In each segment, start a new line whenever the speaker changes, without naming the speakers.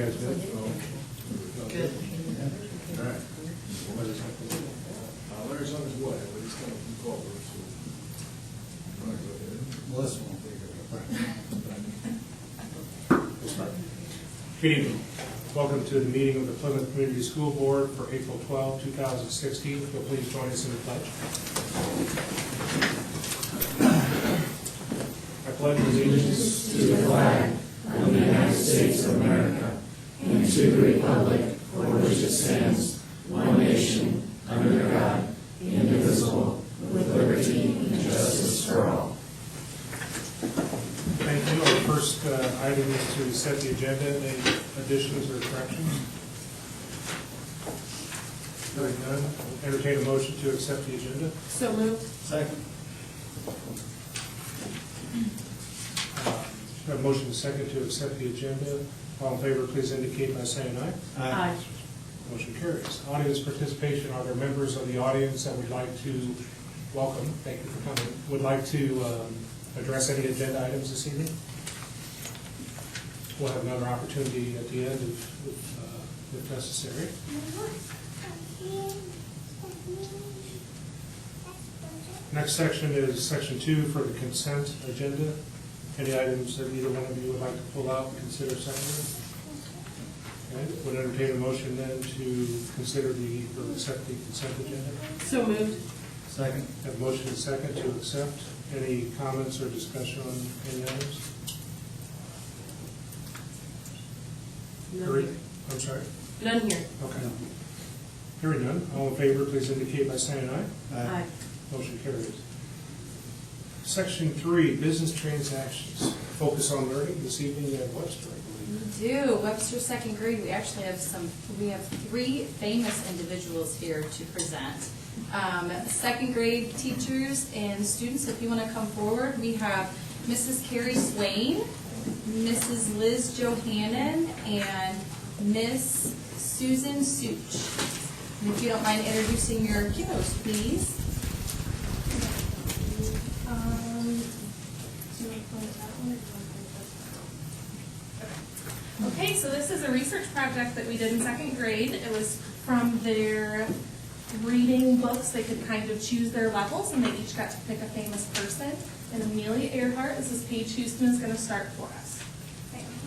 guys good?
Good.
All right.
Larry's on his way, but he's going to call her, so. All right, go ahead.
Melissa won't be here.
We'll start. Good evening. Welcome to the meeting of the Plymouth Community School Board for April 12, 2016. If you'll please join us in the pledge. I pledge allegiance
to the flag of the United States of America and to the republic for which it stands, one nation, under God, indivisible, with liberty and justice for all.
Thank you. Our first item is to set the agenda. Any additions or corrections? Hearing none, entertain a motion to accept the agenda.
So moved.
Second.
A motion and second to accept the agenda. All in favor, please indicate by saying aye.
Aye.
Motion carries. Audience participation. Are there members of the audience that would like to welcome? Thank you for coming. Would like to address any agenda items this evening? We'll have another opportunity at the end if necessary. Next section is section 2 for the consent agenda. Any items that either one of you would like to pull out and consider separately? Okay. Would entertain a motion then to consider or accept the consent agenda.
So moved.
Second.
Have a motion and second to accept. Any comments or discussion on any items?
None here.
I'm sorry?
None here.
Okay. Hearing none. All in favor, please indicate by saying aye.
Aye.
Motion carries. Section 3, business transactions. Focus on learning this evening at Webster, I believe.
We do. Webster second grade, we actually have three famous individuals here to present. Second grade teachers and students, if you want to come forward, we have Mrs. Carrie Swain, Mrs. Liz Johannan, and Miss Susan Such. And if you don't mind introducing your kiddos, please.
Okay, so this is a research project that we did in second grade. It was from their reading books. They could kind of choose their levels, and they each got to pick a famous person. And Amelia Earhart, Mrs. Paige Houston, is going to start for us.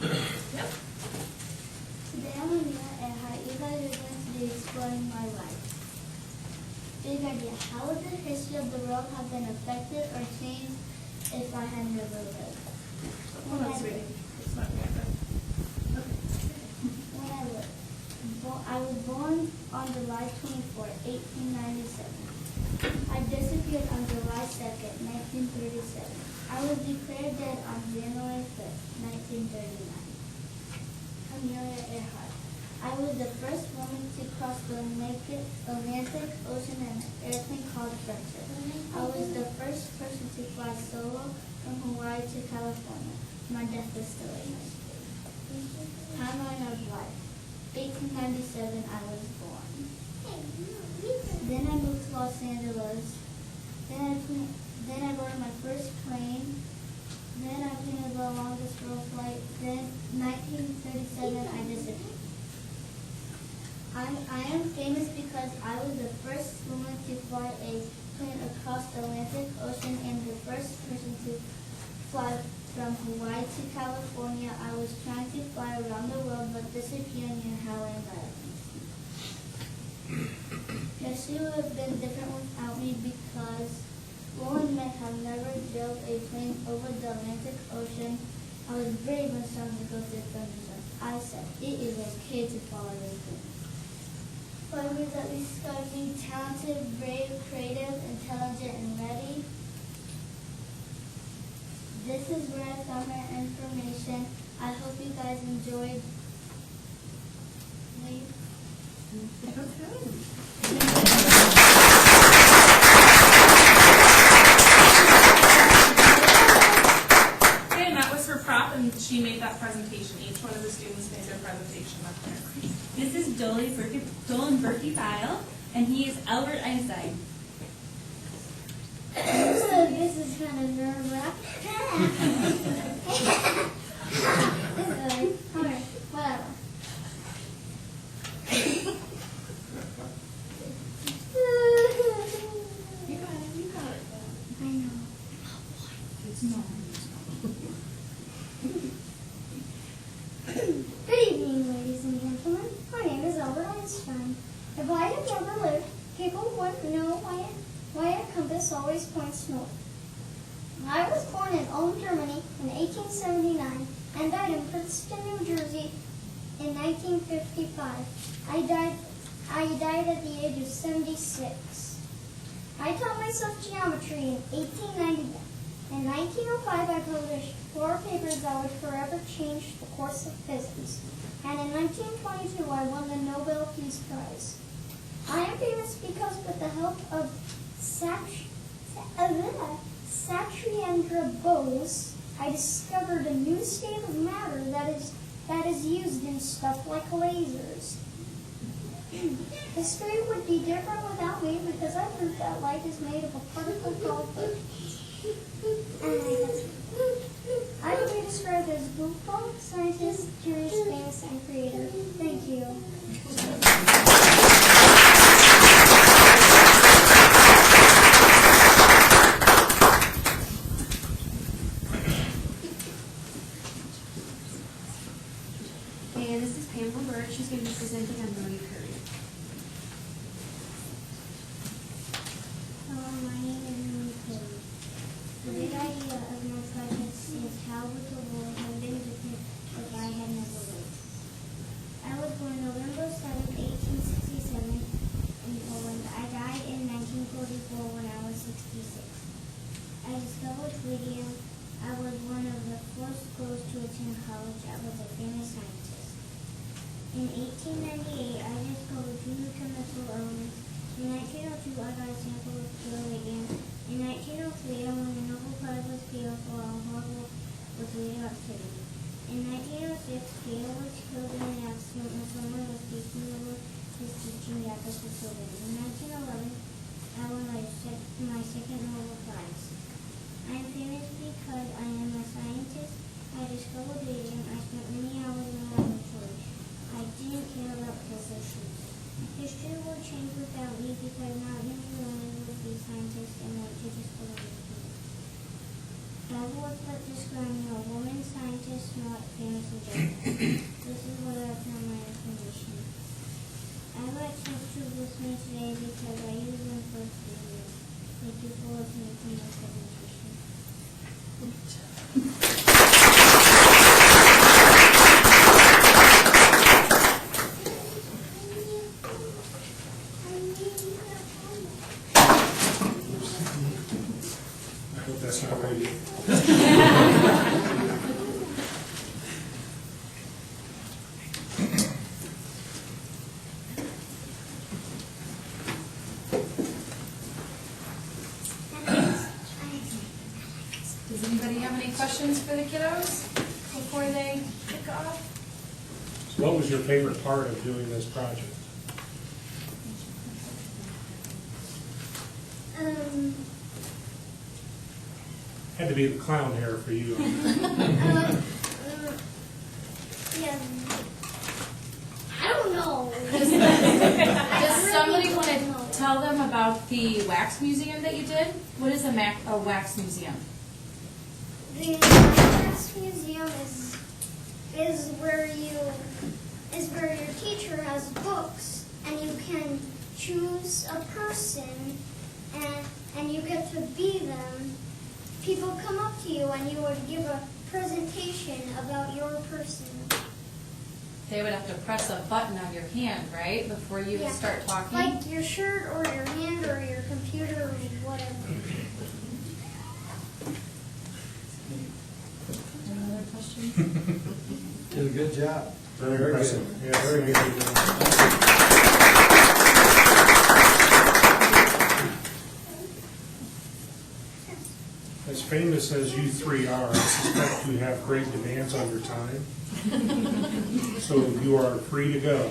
Yep.
Today I'm Amelia Earhart. You guys are going to be exploring my life. Big idea. How would the history of the world have been affected or changed if I had never lived?
Hold on, sweetie. It's not yet.
When I lived. I was born on July 24, 1897. I disappeared on July 2nd, 1937. I was declared dead on January 5th, 1939. Amelia Earhart. I was the first woman to cross the Atlantic Ocean in an airplane called Friendship. I was the first person to fly solo from Hawaii to California. My death was still in my state. Timeline of life. 1897, I was born. Then I moved to Los Angeles. Then I boarded my first plane. Then I planned the longest road flight. Then 1937, I disappeared. I am famous because I was the first woman to fly a plane across the Atlantic Ocean and the first person to fly from Hawaii to California. I was trying to fly around the world but disappeared near Howland Island. History would have been different without me because women men have never built a plane over the Atlantic Ocean. I was brave when someone goes to the thunderstorm. I said, it is okay to follow your dreams. Farmers that describe me talented, brave, creative, intelligent, and ready. This is where I found my information. I hope you guys enjoyed.
Okay, and that was her prop, and she made that presentation. Each one of the students made their presentation up there.
This is Dolan Berkey-Bile, and he is Albert Einstein.
This is kind of nerve-wracking. Whatever. Good evening, ladies and gentlemen. My name is Albert Einstein. If I had never lived, people would know why a compass always points north. I was born in Ulm, Germany in 1879 and died in Princeton, New Jersey in 1955. I died at the age of 76. I taught myself geometry in 1891. In 1905, I published 4 papers that would forever change the course of physics. And in 1922, I won the Nobel Peace Prize. I am famous because with the help of Satyendra Bose, I discovered a new state of matter that is used in stuff like lasers. History would be different without me because I proved that light is made of a particle called photons. I would be described as goofball, scientist, curious, famous, and creator. Thank you.
And this is Pamela Bird. She's going to be presenting on Marie Curie.
Hello, my name is Marie Curie. The big idea of my project is how would the world have been different if I had never lived. I was born November 7, 1867 in Poland. I died in 1944 when I was 66. I discovered radium. I was one of the first girls to attend college. I was a famous scientist. In 1898, I discovered 2 new chemical elements. In 1902, I got a sample of pure radium. In 1903, I won the Nobel Prize with Gail for our hard work with radioactivity. In 1906, Gail was killed in an accident when someone was taking over his teaching at the facility. In 1911, I won my second Nobel Prize. I am famous because I am a scientist. I discovered radium. I spent many hours in the laboratory. I didn't care about positions. History will change without me because not many women would be scientists and want to discover everything. That was what described me, a woman scientist, not famous in general. This is where I found my information. I like textures with me today because I use them for studying. Thank you for listening to my presentation.
I hope that's not radio.
Does anybody have any questions for the kiddos before they kick off?
So what was your favorite part of doing this project? Had to be the clown hair for you.
Yeah. I don't know.
Does somebody want to tell them about the wax museum that you did? What is a wax museum?
The wax museum is where your teacher has books and you can choose a person and you get to be them. People come up to you and you would give a presentation about your person.
They would have to press a button on your hand, right, before you would start talking?
Like your shirt or your hand or your computer or whatever.
Another question?
Did a good job.
Very impressive. Yeah, very good. As famous as you three are, I suspect you have great demands on your time. So you are free to go.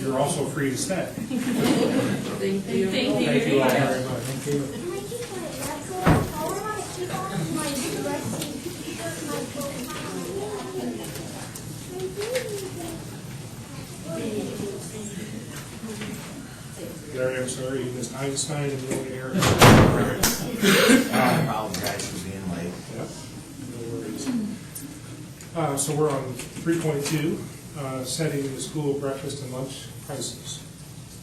You're also free to stay.
Thank you.
Thank you all very much.
Thank you.
Can I keep my laptop? I want to keep on my dressy shirt, my coat.
Larry, I'm sorry, you missed Einstein and Neil Air.
I apologize for being late.
Yep, no worries. So we're on 3.2, setting the school breakfast and lunch prices.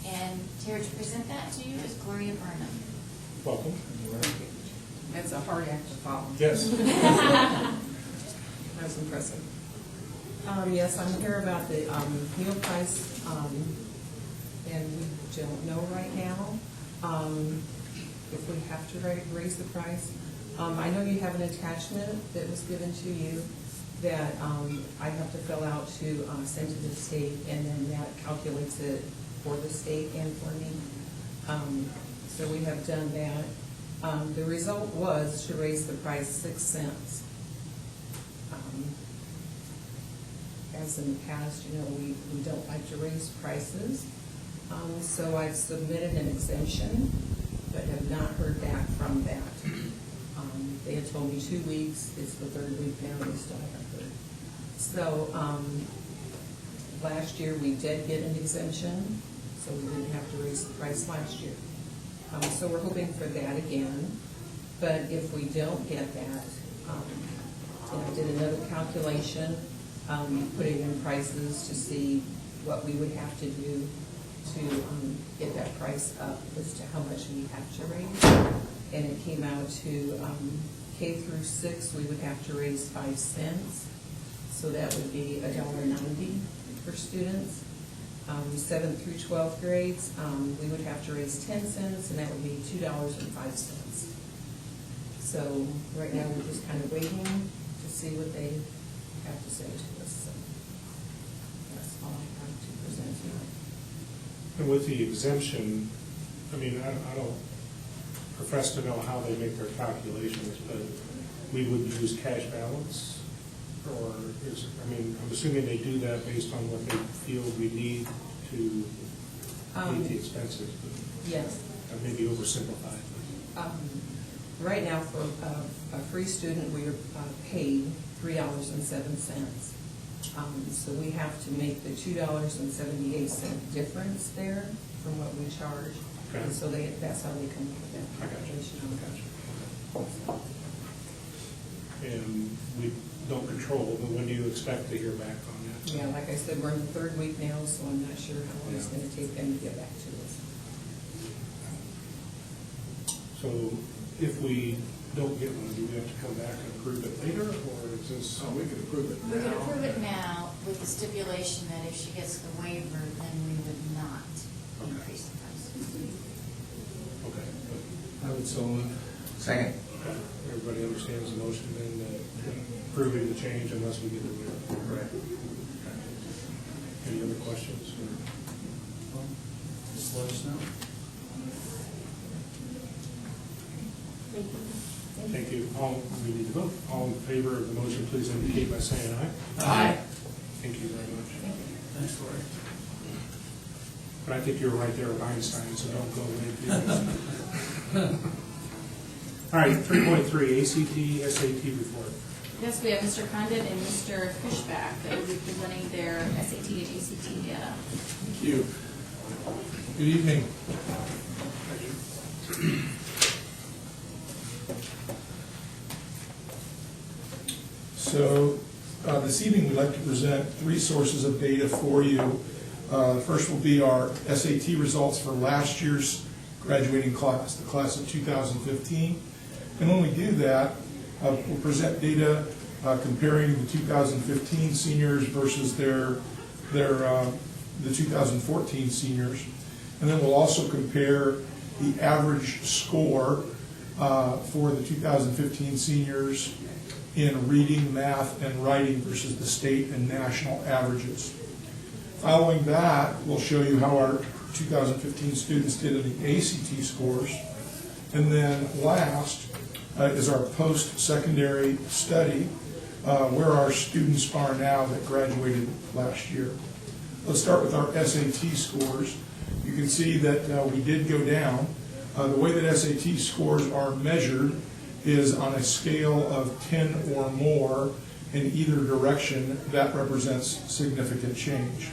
And here to present that to you is Gloria Burnham.
Welcome.
That's a hard act to follow.
Yes.
That's impressive. Yes, I'm here about the meal price, and we don't know right now if we have to raise the price. I know you have an attachment that was given to you that I have to fill out to send to the state, and then that calculates it for the state and for me. So we have done that. The result was to raise the price 6 cents. As in the past, you know, we don't like to raise prices. So I've submitted an exemption, but have not heard back from that. They had told me 2 weeks, it's the 3rd week now, they still haven't heard. So last year we did get an exemption, so we didn't have to raise the price last year. So we're hoping for that again, but if we don't get that, and I did another calculation, putting in prices to see what we would have to do to get that price up as to how much we have to raise. And it came out to K through 6, we would have to raise 5 cents. So that would be $1.90 for students. 7th through 12th grades, we would have to raise 10 cents, and that would be $2.05. So right now, we're just kind of waiting to see what they have to say to us. So that's all I have to present tonight.
And with the exemption, I mean, I don't profess to know how they make their calculations, but we would use cash balance? Or is, I mean, I'm assuming they do that based on what they feel we need to meet the expenses, but
Yes.
that may be oversimplified.
Right now, for a free student, we are paid $3.07. So we have to make the $2.78 difference there from what we charge.
Okay.
And so that's how they come up with that
I got you.
calculation.
And we don't control, but when do you expect to hear back on that?
Yeah, like I said, we're in the 3rd week now, so I'm not sure how long it's gonna take them to get back to us.
So if we don't get one, do we have to come back and approve it later, or is this?
So we could approve it now.
We could approve it now with the stipulation that if she gets the waiver, then we would not increase the price.
Okay.
I would so move.
Second.
Okay. Everybody understands the motion, then approving the change unless we get the waiver.
Correct.
Any other questions?
Just let us know.
Thank you. All, we need to vote. All in favor of the motion, please indicate by saying aye.
Aye.
Thank you very much.
Thanks, Lori.
But I think you're right there with Einstein, so don't go away. All right, 3.3, ACT, SAT report.
Yes, we have Mr. Condon and Mr. Fishback that will be presenting their SAT and ACT data.
Thank you.
Good evening. So this evening, we'd like to present 3 sources of data for you. First will be our SAT results for last year's graduating class, the class of 2015. And when we do that, we'll present data comparing the 2015 seniors versus the 2014 seniors. And then we'll also compare the average score for the 2015 seniors in reading, math, and writing versus the state and national averages. Following that, we'll show you how our 2015 students did in the ACT scores. And then last is our post-secondary study, where our students are now that graduated last year. Let's start with our SAT scores. You can see that we did go down. The way that SAT scores are measured is on a scale of 10 or more in either direction. That represents significant change.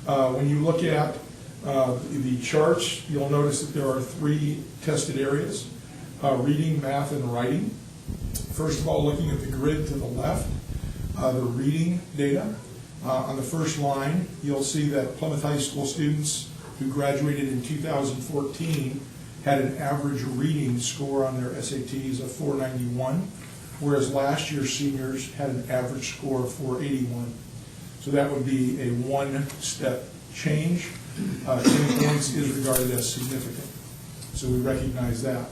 When you look at the charts, you'll notice that there are 3 tested areas, reading, math, and writing. First of all, looking at the grid to the left, the reading data. On the first line, you'll see that Plymouth High School students who graduated in 2014 had an average reading score on their SATs of 491, whereas last year's seniors had an average score of 481. So that would be a one-step change. 10 points is regarded as significant, so we recognize that.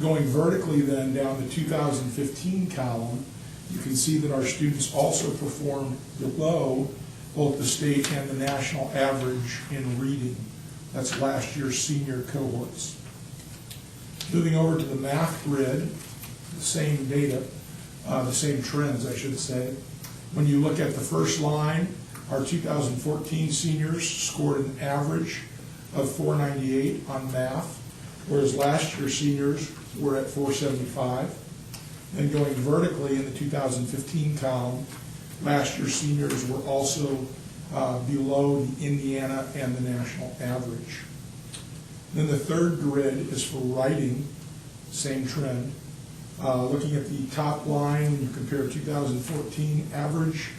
Going vertically then down the 2015 column, you can see that our students also performed below both the state and the national average in reading. That's last year's senior cohorts. Moving over to the math grid, the same data, the same trends, I should say. When you look at the first line, our 2014 seniors scored an average of 498 on math, whereas last year's seniors were at 475. Then going vertically in the 2015 column, last year's seniors were also below the Indiana and the national average. Then the third grid is for writing, same trend. Looking at the top line, when you compare 2014 average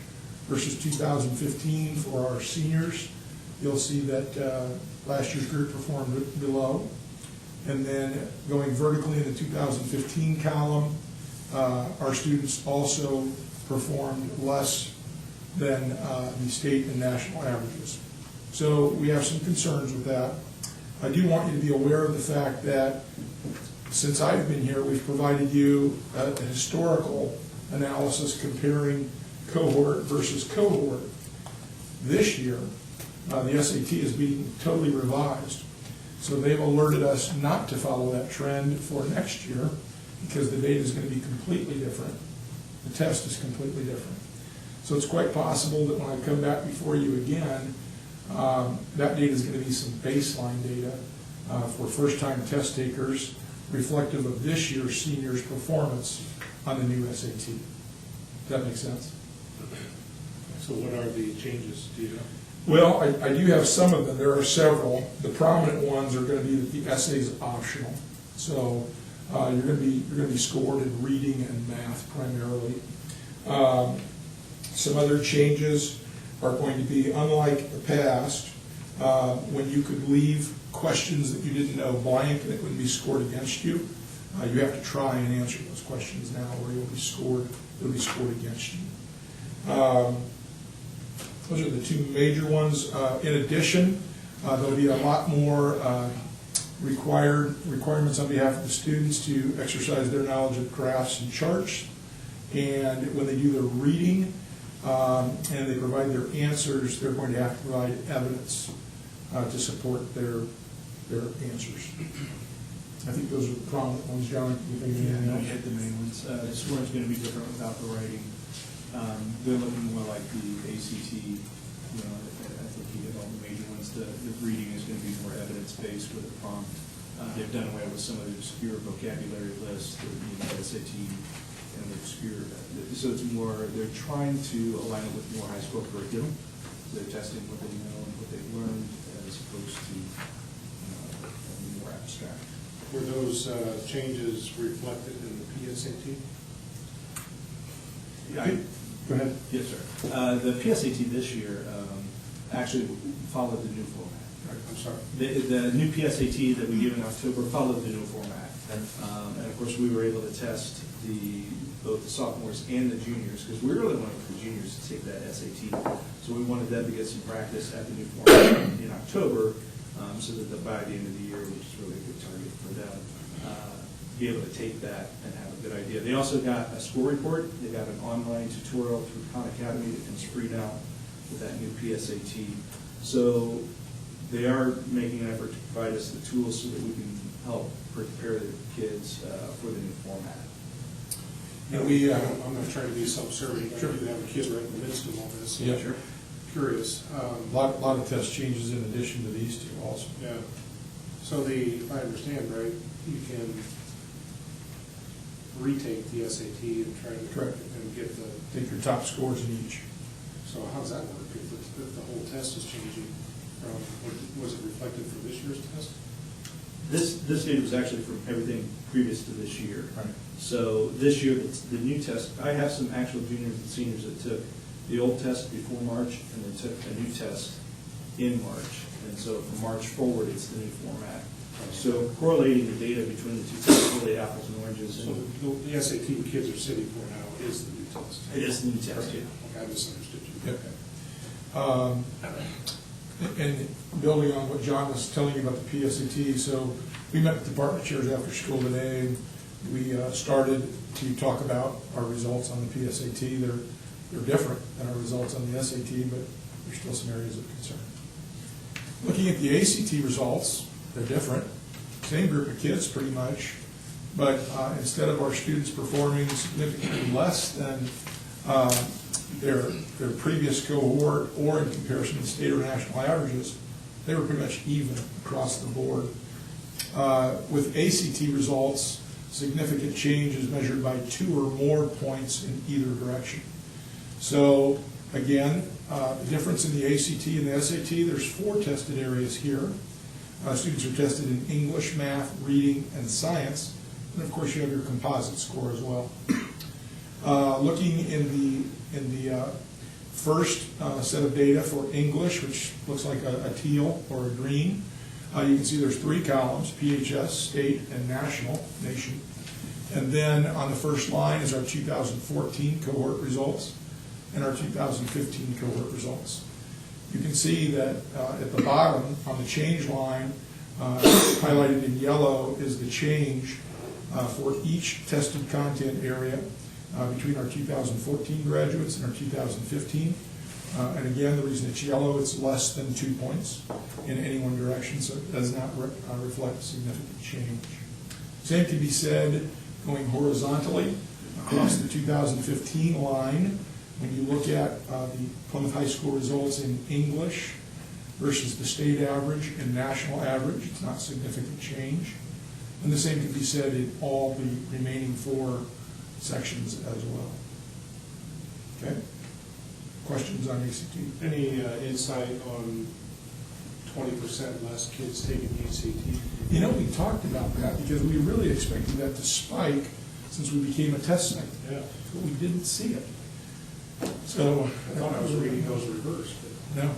versus 2015 for our seniors, you'll see that last year's group performed below. And then going vertically in the 2015 column, our students also performed less than the state and national averages. So we have some concerns with that. I do want you to be aware of the fact that since I've been here, we've provided you a historical analysis comparing cohort versus cohort. This year, the SAT is being totally revised. So they've alerted us not to follow that trend for next year because the data is going to be completely different. The test is completely different. So it's quite possible that when I come back before you again, that data is going to be some baseline data for first-time test takers reflective of this year's seniors' performance on the new SAT. Does that make sense?
So what are the changes, do you know?
Well, I do have some of them. There are several. The prominent ones are going to be that the essay is optional. So you're going to be scored in reading and math primarily. Some other changes are going to be, unlike the past, when you could leave questions that you didn't know blank and it would be scored against you. You have to try and answer those questions now, or you'll be scored. They'll be scored against you. Those are the two major ones. In addition, there'll be a lot more requirements on behalf of the students to exercise their knowledge of graphs and charts. And when they do their reading and they provide their answers, they're going to have to provide evidence to support their answers. I think those are the prominent ones. John, you think anything else?
I hit the main ones. Scoring's going to be different without the writing. They're looking more like the ACT. You know, I think you hit all the major ones. The reading is going to be more evidence-based with a prompt. They've done away with some of the obscure vocabulary lists, the SAT, and the obscure. So it's more, they're trying to align it with more high school curriculum. They're testing what they know and what they've learned as opposed to more abstract.
Were those changes reflected in the PSAT?
Go ahead.
Yes, sir. The PSAT this year actually followed the new format.
I'm sorry.
The new PSAT that we give in October followed the new format. And of course, we were able to test both the sophomores and the juniors, because we really wanted the juniors to take that SAT. So we wanted them to get some practice at the new format in October, so that by the end of the year, which is really a good target for them, be able to take that and have a good idea. They also got a score report. They got an online tutorial through Khan Academy that comes free now with that new PSAT. So they are making an effort to provide us the tools so that we can help prepare the kids for the new format.
And I'm not trying to be self-serving, but I do have a kid right in the midst of all this.
Yeah, sure.
Curious.
A lot of test changes in addition to these two also.
Yeah. So if I understand right, you can retake the SAT and try to
Correct.
and get the.
Take your top scores in each.
So how does that work? If the whole test is changing from, was it reflected for this year's test?
This data was actually from everything previous to this year.
Right.
So this year, the new test, I have some actual juniors and seniors that took the old test before March, and then took a new test in March. And so from March forward, it's the new format. So correlating the data between the two tests, really apples and oranges.
So the SAT kids are sitting for now is the new test.
It is the new test, yeah.
Okay, I misunderstood you.
Yep. And building on what John was telling you about the PSAT, so we met with department chairs after school today, and we started to talk about our results on the PSAT. They're different than our results on the SAT, but there's still some areas of concern. Looking at the ACT results, they're different. Same group of kids pretty much, but instead of our students performing significantly less than their previous cohort or in comparison to state or national averages, they were pretty much even across the board. With ACT results, significant change is measured by 2 or more points in either direction. So again, the difference in the ACT and the SAT, there's 4 tested areas here. Students are tested in English, math, reading, and science. And of course, you have your composite score as well. Looking in the first set of data for English, which looks like a teal or a green, you can see there's 3 columns: PHS, state, and national, nation. And then on the first line is our 2014 cohort results and our 2015 cohort results. You can see that at the bottom on the change line, highlighted in yellow, is the change for each tested content area between our 2014 graduates and our 2015. And again, the reason it's yellow, it's less than 2 points in any one direction, so it does not reflect significant change. Same can be said going horizontally across the 2015 line. When you look at the Plymouth High School results in English versus the state average and national average, it's not significant change. And the same can be said in all the remaining 4 sections as well. Okay? Questions on ACT?
Any insight on 20% less kids taking the ACT?
You know, we talked about that because we really expected that to spike since we became a test site.
Yeah.
But we didn't see it. So
I thought I was reading those reversed.
No.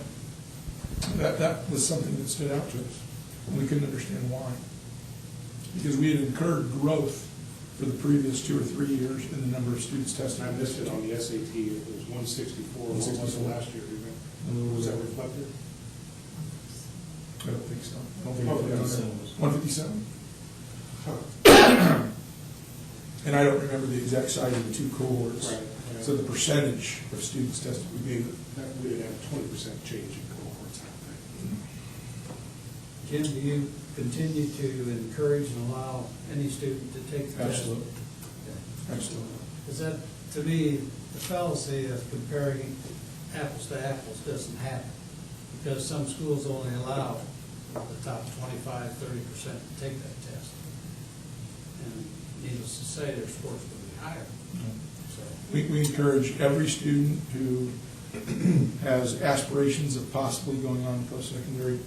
That was something that stood out to us. And we couldn't understand why. Because we had incurred growth for the previous 2 or 3 years in the number of students tested.
I missed it on the SAT. It was 164. What was it last year? Was that reflected?
I don't think so. I don't think
Oh,
it was 157.
Huh.
And I don't remember the exact size of the 2 cohorts.
Right.
So the percentage of students tested, we gave it.
We didn't have 20% change in cohorts, I don't think.
Jim, do you continue to encourage and allow any student to take the test?
Absolutely. Absolutely.
Because that, to me, the fallacy of comparing apples to apples doesn't happen. Because some schools only allow the top 25, 30% to take that test. And needless to say, their scores will be higher. So,
We encourage every student who has aspirations of possibly going on to post-secondary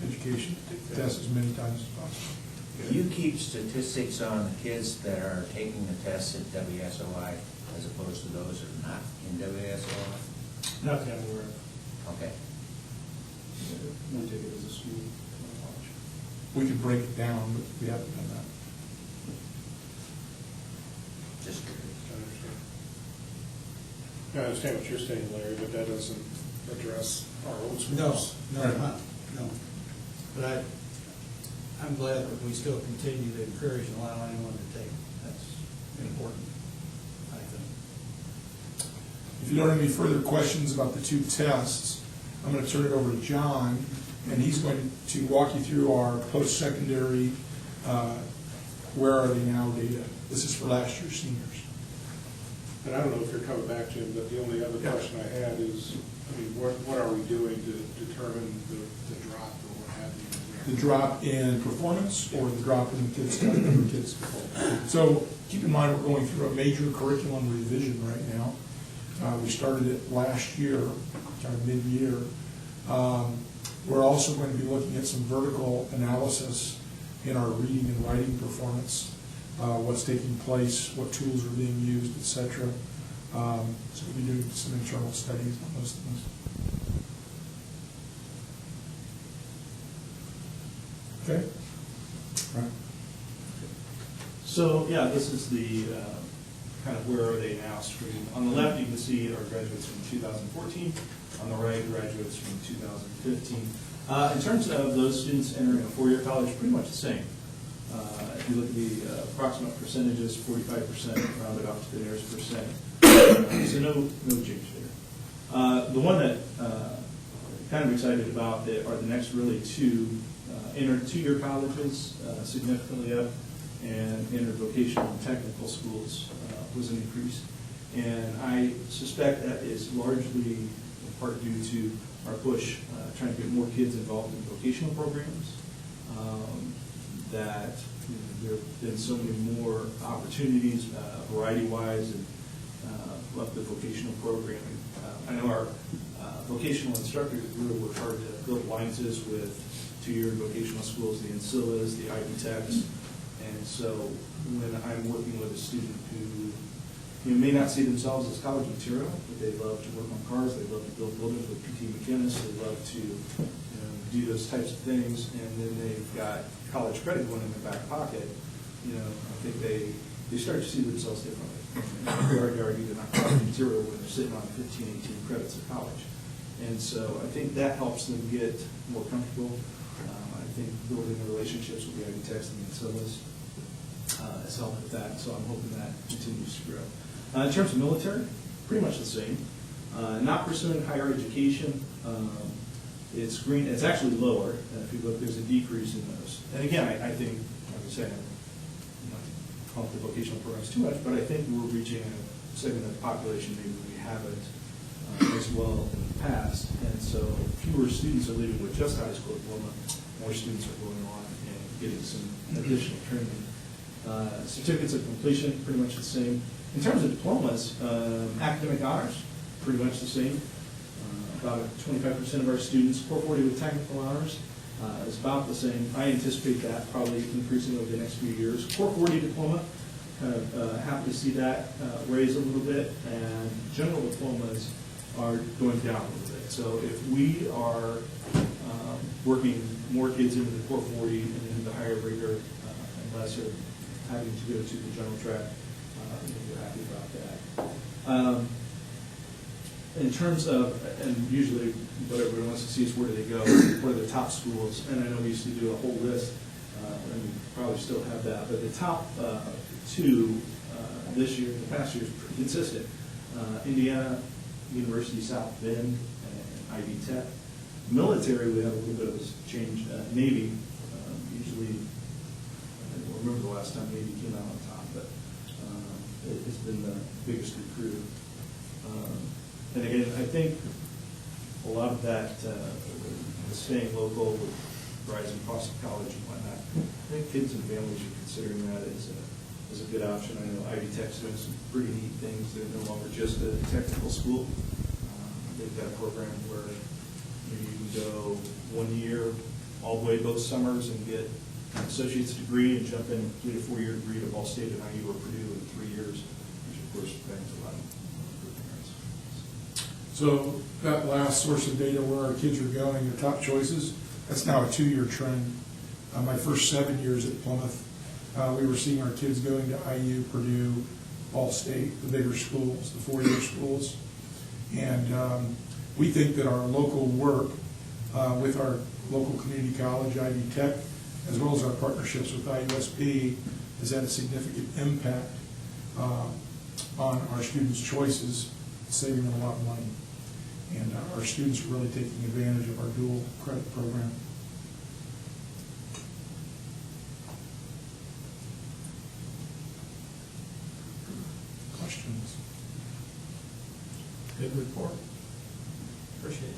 education to take the test as many times as possible.
Do you keep statistics on the kids that are taking the tests at WSOI as opposed to those that are not in WSOI?
Not that I'm aware of.
Okay.
We take it as a school watch.
We could break it down, but we haven't done that.
Just curious.
I understand what you're saying, Larry, but that doesn't address our own
no,
schools.
no. But I'm glad that we still continue to encourage and allow anyone to take it. That's important, I think.
If you don't have any further questions about the 2 tests, I'm going to turn it over to John, and he's going to walk you through our post-secondary where are they now data. This is for last year's seniors.
And I don't know if you're coming back, Jim, but the only other question I had is, I mean, what are we doing to determine the drop or what have you?
The drop in performance or the drop in the number of kids. So keep in mind, we're going through a major curriculum revision right now. We started it last year, kind of mid-year. We're also going to be looking at some vertical analysis in our reading and writing performance, what's taking place, what tools are being used, et cetera. So we'll be doing some internal studies on those things. Okay? All right.
So, yeah, this is the kind of where are they now screen. On the left, you can see our graduates from 2014. On the right, graduates from 2015. In terms of those students entering a four-year college, pretty much the same. If you look at the approximate percentages, 45% rounded off to the nearest percent. So no change there. The one that kind of excited about are the next really two entered two-year colleges, significantly up, and entered vocational and technical schools was an increase. And I suspect that is largely in part due to our push trying to get more kids involved in vocational programs. That there have been so many more opportunities, variety-wise, and love the vocational programming. I know our vocational instructors really work hard to build alliances with two-year vocational schools, the Ancillas, the Ivy Techs. And so when I'm working with a student who may not see themselves as college material, but they love to work on cars, they love to build buildings with P.T. McInnes, they love to do those types of things, and then they've got college credit going in their back pocket, I think they start to see themselves differently. They argue they're not college material when they're sitting on 15, 18 credits of college. And so I think that helps them get more comfortable. I think building the relationships with the Ivy Techs and the Ancillas has helped with that, so I'm hoping that continues to grow. In terms of military, pretty much the same. Not pursuing higher education, it's green. It's actually lower. If you look, there's a decrease in those. And again, I think, like I said, I'm not calling the vocational programs too much, but I think we're reaching a segment of the population maybe we haven't as well in the past. And so fewer students are leaving with just high school diploma. More students are going on and getting some additional training. Certificates of completion, pretty much the same. In terms of diplomas, academic honors, pretty much the same. About 25% of our students, 440 with technical honors, is about the same. I anticipate that probably increasing over the next few years. 440 diploma, kind of happy to see that raise a little bit, and general diplomas are going down a little bit. So if we are working more kids into the 440 and into the higher rigor, and less are having to go to the general track, we're happy about that. In terms of, and usually what everyone wants to see is where do they go, what are the top schools, and I know we used to do a whole list, and we probably still have that, but the top two this year, the past year is pretty consistent. Indiana, University South Bend, and Ivy Tech. Military, we have a little bit of a change. Navy, usually, I don't remember the last time Navy came out on top, but it's been the biggest recruit. And again, I think a lot of that, staying local with rising cost of college and whatnot, I think kids and families are considering that as a good option. I know Ivy Tech's doing some pretty neat things. They're no longer just a technical school. They've got a program where you can go 1 year all the way both summers and get an associate's degree and jump in and complete a 4-year degree at Ball State and IU or Purdue in 3 years, which of course brings a lot of good parents.
So that last source of data where our kids are going, their top choices, that's now a 2-year trend. My first 7 years at Plymouth, we were seeing our kids going to IU, Purdue, Ball State, the bigger schools, the 4-year schools. And we think that our local work with our local community college, Ivy Tech, as well as our partnerships with IUSP, has had a significant impact on our students' choices, saving them a lot of money. And our students are really taking advantage of our dual credit program. Questions?
Good report. Appreciate it.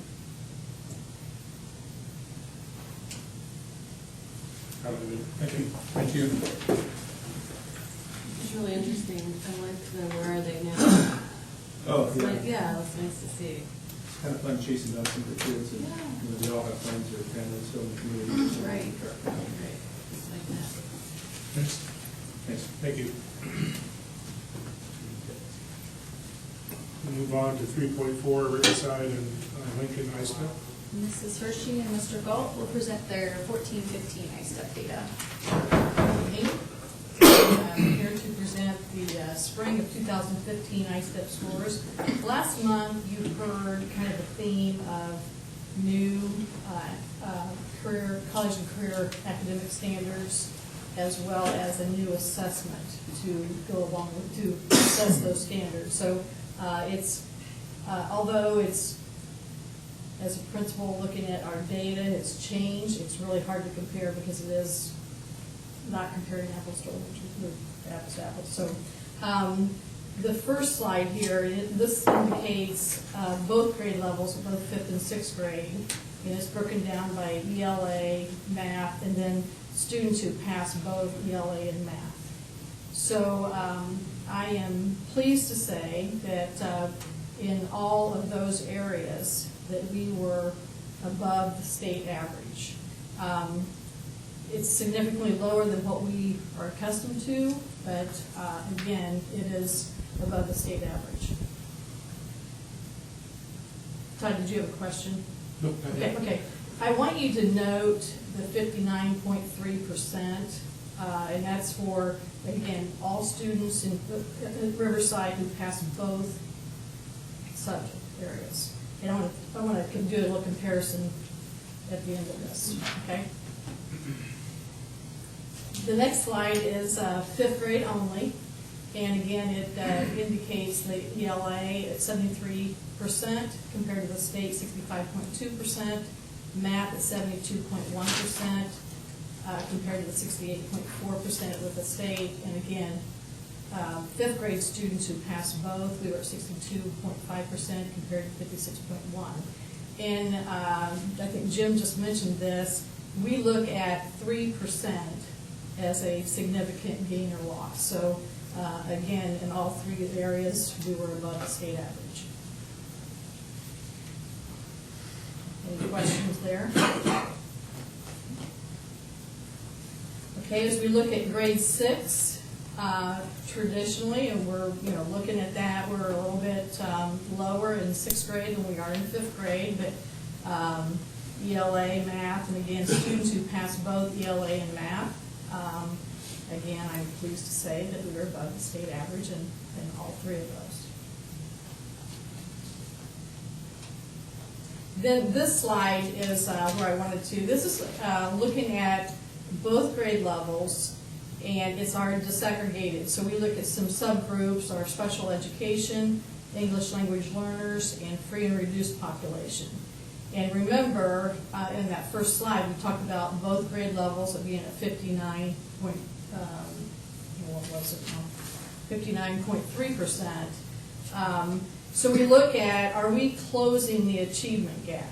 Thank you. Thank you.
It's really interesting. I like the where are they now?
Oh,
It's
yeah.
like, yeah, it's nice to see.
It's kind of fun chasing down some of the kids, and they all have friends or families still in the community.
Right. Right. So like that.
Thanks.
Thanks.
Thank you. We'll move on to 3.4, Riverside and Lincoln ISTEP.
Mrs. Hershey and Mr. Galt will present their 14-15 ISTEP data.
I'm here to present the spring of 2015 ISTEP scores. Last month, you heard kind of the theme of new college and career academic standards, as well as a new assessment to go along with, to assess those standards. So although it's, as a principal looking at our data, it's changed, it's really hard to compare because it is not comparing apples to oranges, apples to apples. So the first slide here, this indicates both grade levels, both 5th and 6th grade, and it's broken down by ELA, math, and then students who pass both ELA and math. So I am pleased to say that in all of those areas that we were above the state average. It's significantly lower than what we are accustomed to, but again, it is above the state average. Todd, did you have a question?
Nope.
Okay. I want you to note the 59.3%, and that's for, again, all students in Riverside who pass both subject areas. And I want to do a little comparison at the end of this, okay? The next slide is 5th grade only, and again, it indicates the ELA at 73% compared to the state 65.2%, math at 72.1% compared to the 68.4% with the state, and again, 5th grade students who pass both, we were at 62.5% compared to 56.1%. And I think Jim just mentioned this, we look at 3% as a significant gain or loss. So again, in all three areas, we were above the state average. Any questions there? Okay, as we look at grade 6, traditionally, and we're looking at that, we're a little bit lower in 6th grade than we are in 5th grade, but ELA, math, and again, students who pass both ELA and math, again, I'm pleased to say that we were above the state average in all three of those. Then this slide is where I wanted to, this is looking at both grade levels, and it's already disaggregated. So we look at some subgroups, our special education, English language learners, and free and reduced population. And remember, in that first slide, we talked about both grade levels of being at 59.3%. So we look at, are we closing the achievement gap?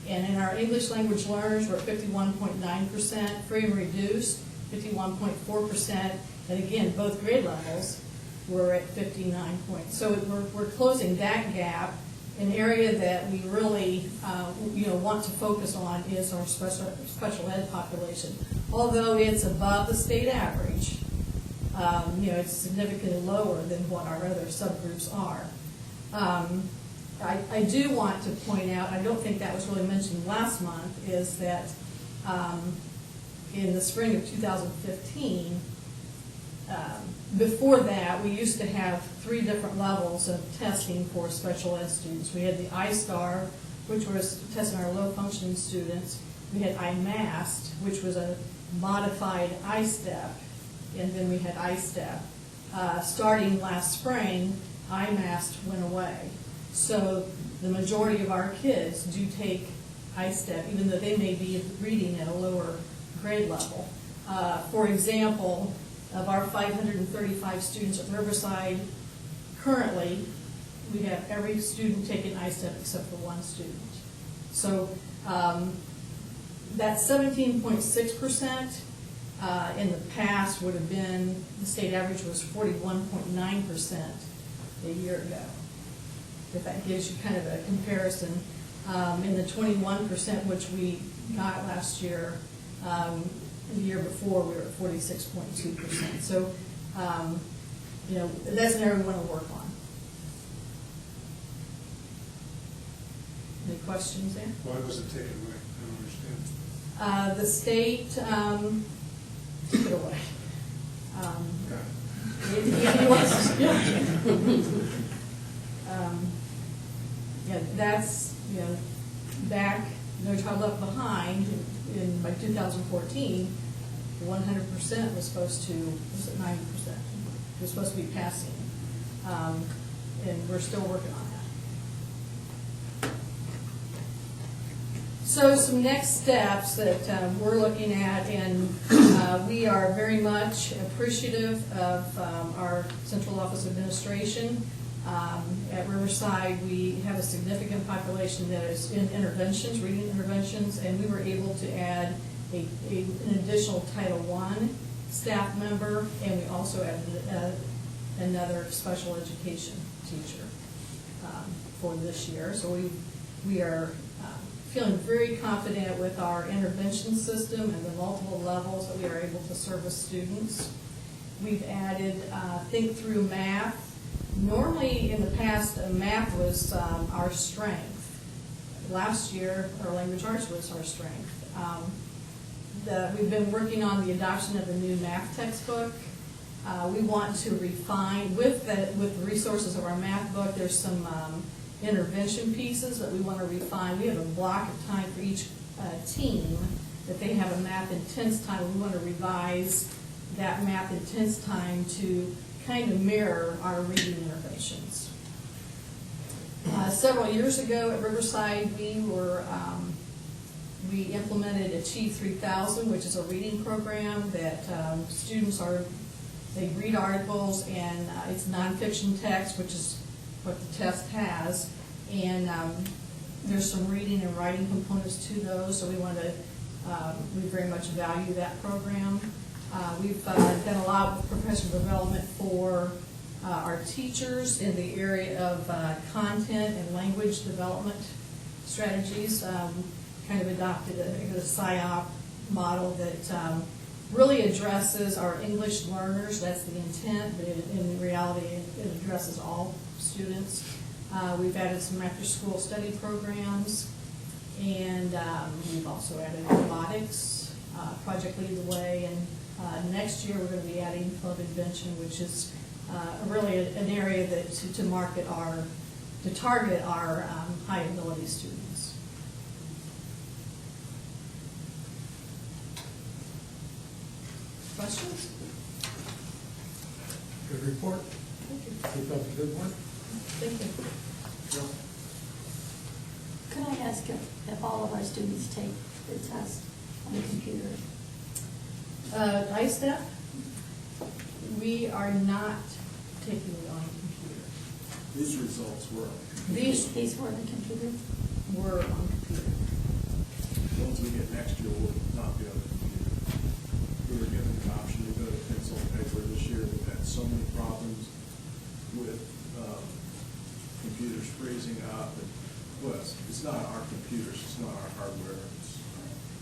And in our English language learners, we're at 51.9%, free and reduced, 51.4%, and again, both grade levels were at 59 points. So we're closing that gap. An area that we really want to focus on is our special ed population. Although it's above the state average, it's significantly lower than what our other subgroups are. I do want to point out, I don't think that was really mentioned last month, is that in the spring of 2015, before that, we used to have 3 different levels of testing for special ed students. We had the I-STAR, which was testing our low-functioning students. We had I-MAST, which was a modified I-STEP, and then we had I-STEP. Starting last spring, I-MAST went away. So the majority of our kids do take I-STEP, even though they may be reading at a lower grade level. For example, of our 535 students at Riverside, currently, we have every student taking I-STEP except for one student. So that 17.6% in the past would have been, the state average was 41.9% a year ago. If that gives you kind of a comparison. In the 21% which we got last year, The year before, we were at 46.2%. So, you know, that's an area we want to work on. Any questions there?
Why was it taken away? I don't understand.
The state took it away. He wants, yeah, that's, you know, back, No Child Left Behind, by 2014, 100% was supposed to, was it 90%? Was supposed to be passing. And we're still working on that. So some next steps that we're looking at, and we are very much appreciative of our central office administration. At Riverside, we have a significant population that is in interventions, reading interventions, and we were able to add an additional Title I staff member, and we also added another special education teacher for this year. So we are feeling very confident with our intervention system and the multiple levels that we are able to service students. We've added Think Through Math. Normally, in the past, math was our strength. Last year, our language arts was our strength. We've been working on the adoption of the new math textbook. We want to refine, with the resources of our math book, there's some intervention pieces that we want to refine. We have a block of time for each team that they have a math intense time. We want to revise that math intense time to kind of mirror our reading interventions. Several years ago at Riverside, we implemented Achieve 3000, which is a reading program that students they read articles, and it's nonfiction text, which is what the test has, and there's some reading and writing components to those, so we very much value that program. We've done a lot with professional development for our teachers in the area of content and language development strategies. Kind of adopted a SIOP model that really addresses our English learners. That's the intent, but in reality, it addresses all students. We've added some after-school study programs, and we've also added robotics, Project Lead the Way, and next year we're going to be adding Club Invention, which is really an area that to target our high ability students. Questions?
Good report.
Thank you.
Keep up the good work.
Thank you.
Could I ask if all of our students take the test on the computer?
ISTEP, we are not taking it on the computer.
These results were on the computer.
These were on the computer?
Were on computer.
The ones we get next year will not be on the computer. We were given the option to go to pencil and paper this year. We've had so many problems with computers freezing up. Well, it's not our computers, it's not our hardware.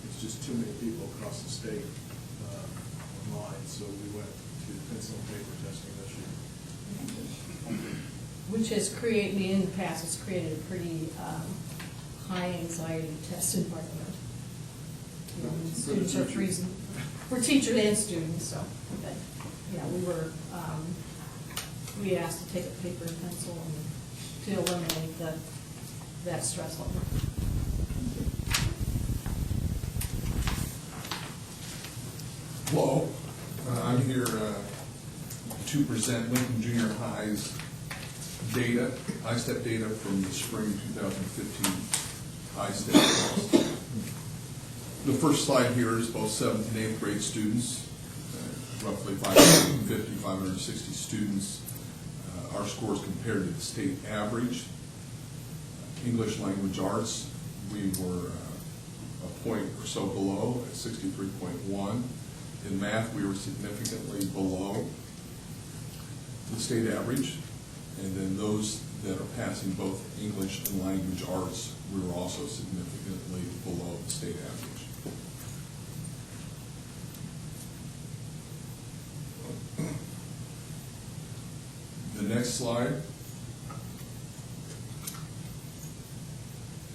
It's just too many people across the state online, so we went to pencil and paper testing this year.
Which has created, in the past, it's created a pretty high anxiety test environment. You know, students are freezing, for teachers and students, so, but, yeah, we asked to take a paper and pencil and to eliminate that stress level.
Hello, I'm here to present Lincoln Junior High's data, ISTEP data from the spring 2015 ISTEP test. The first slide here is both 7th and 8th grade students, roughly 550, 560 students. Our scores compared to the state average. English language arts, we were a point or so below at 63.1. In math, we were significantly below the state average. And then those that are passing both English and language arts, we were also significantly below the state average. next slide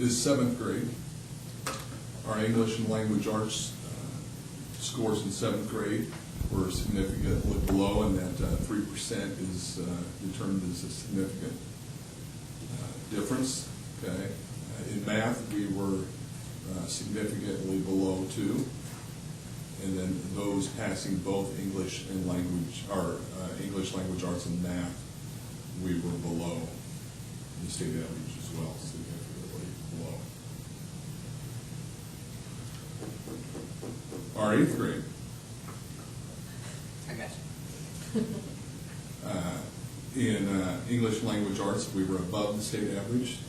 is 7th grade. Our English and language arts scores in 7th grade were significantly below, and that 3% is determined as a significant difference. Okay. In math, we were significantly below too, and then those passing both English and language, or English language arts and math, we were below the state average as well, significantly below. Our 8th grade.
I got you.
In English language arts, we were above the state average.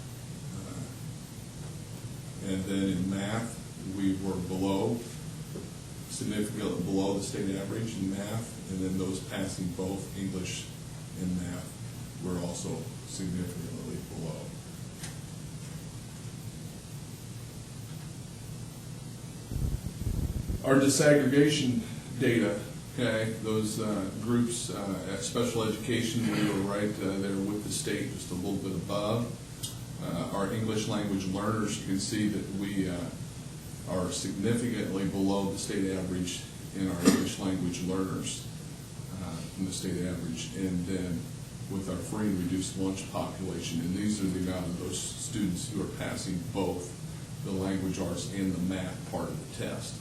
And then in math, we were below, significantly below the state average in math. And then those passing both English and math were also significantly below. Our disaggregation data, okay, those groups at special education, we were right there with the state, just a little bit above. Our English language learners, you can see that we are significantly below the state average in our English language learners in the state average. And then with our free and reduced lunch population, and these are the amount of those students who are passing both the language arts and the math part of the test.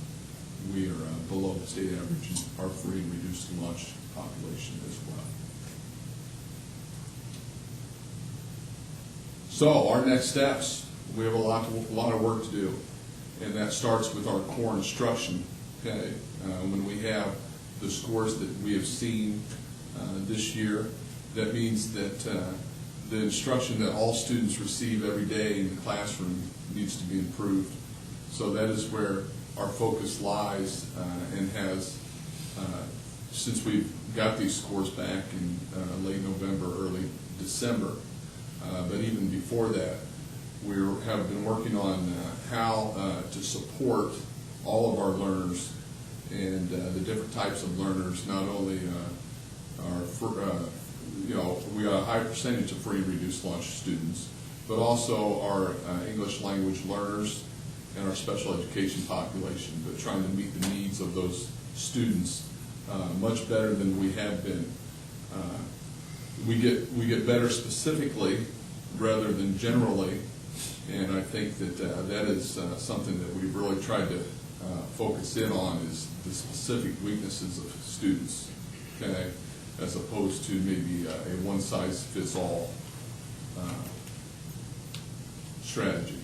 We are below the state average in our free and reduced lunch population as well. So our next steps, we have a lot of work to do, and that starts with our core instruction. Okay, when we have the scores that we have seen this year, that means that the instruction that all students receive every day in the classroom needs to be improved. So that is where our focus lies, and has since we've got these scores back in late November, early December. But even before that, we have been working on how to support all of our learners and the different types of learners. Not only we got a high percentage of free and reduced lunch students, but also our English language learners and our special education population, but trying to meet the needs of those students much better than we have been. We get better specifically rather than generally, and I think that that is something that we've really tried to focus in on, is the specific weaknesses of students, okay, as opposed to maybe a one-size-fits-all strategy.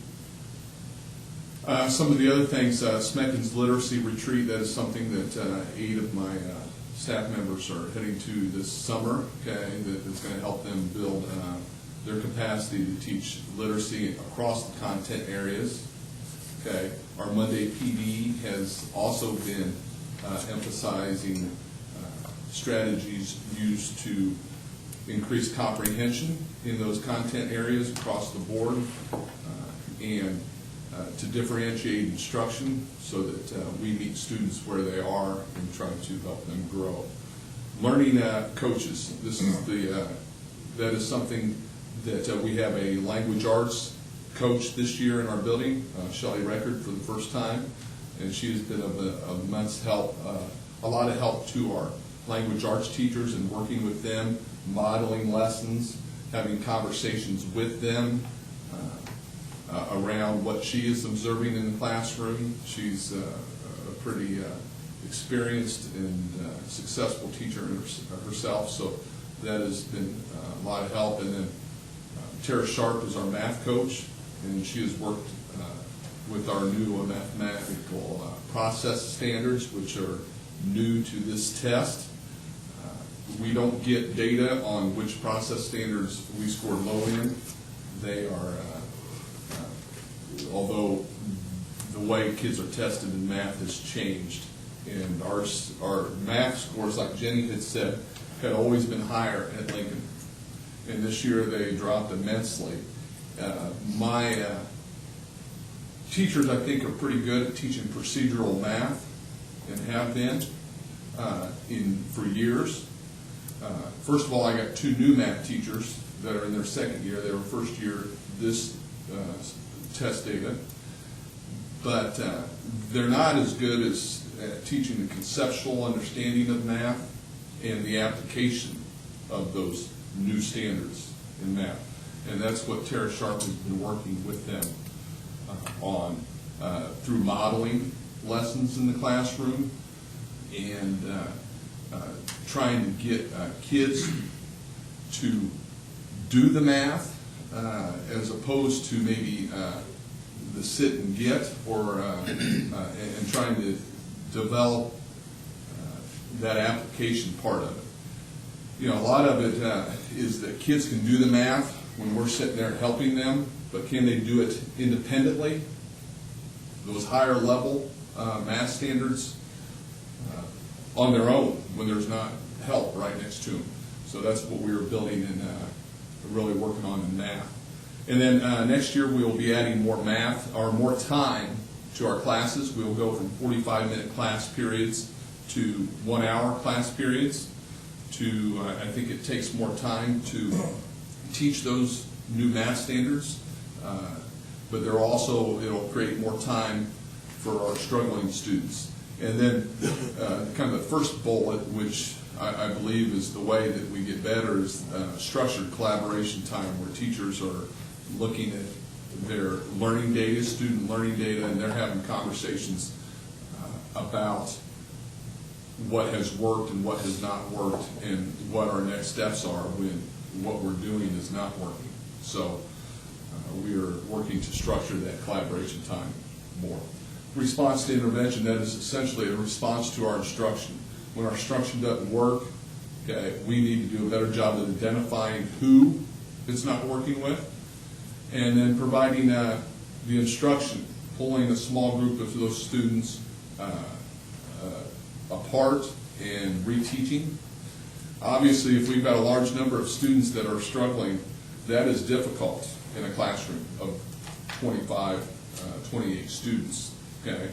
Some of the other things, Smekins Literacy Retreat, that is something that 8 of my staff members are heading to this summer, okay, that is going to help them build their capacity to teach literacy across the content areas. Okay, our Monday PD has also been emphasizing strategies used to increase comprehension in those content areas across the board, and to differentiate instruction so that we meet students where they are and try to help them grow. Learning coaches, this is that is something that we have a language arts coach this year in our building, Shelley Record, for the first time, and she has been of immense help, a lot of help to our language arts teachers in working with them, modeling lessons, having conversations with them around what she is observing in the classroom. She's a pretty experienced and successful teacher herself, so that has been a lot of help. And then Tara Sharp is our math coach, and she has worked with our new mathematical process standards, which are new to this test. We don't get data on which process standards we scored low in. They are, although the way kids are tested in math has changed, and our math scores, like Jenny had said, had always been higher at Lincoln, and this year they dropped immensely. My teachers, I think, are pretty good at teaching procedural math, and have been for years. First of all, I got 2 new math teachers that are in their second year. They were first year this test data. But they're not as good as teaching the conceptual understanding of math and the application of those new standards in math. And that's what Tara Sharp has been working with them on through modeling lessons in the classroom and trying to get kids to do the math as opposed to maybe the sit and get, or and trying to develop that application part of it. You know, a lot of it is that kids can do the math when we're sitting there helping them, but can they do it independently? Those higher level math standards on their own when there's not help right next to them. So that's what we were building and really working on in math. And then next year we will be adding more math, or more time to our classes. We will go from 45-minute class periods to 1-hour class periods. I think it takes more time to teach those new math standards, but it'll create more time for our struggling students. And then kind of the first bullet, which I believe is the way that we get better, is structured collaboration time, where teachers are looking at their learning data, student learning data, and they're having conversations about what has worked and what has not worked, and what our next steps are when what we're doing is not working. So we are working to structure that collaboration time more. Response to intervention, that is essentially a response to our instruction. When our instruction doesn't work, okay, we need to do a better job of identifying who it's not working with, and then providing the instruction, pulling a small group of those students apart and reteaching. Obviously, if we've got a large number of students that are struggling, that is difficult in a classroom of 25, 28 students, okay,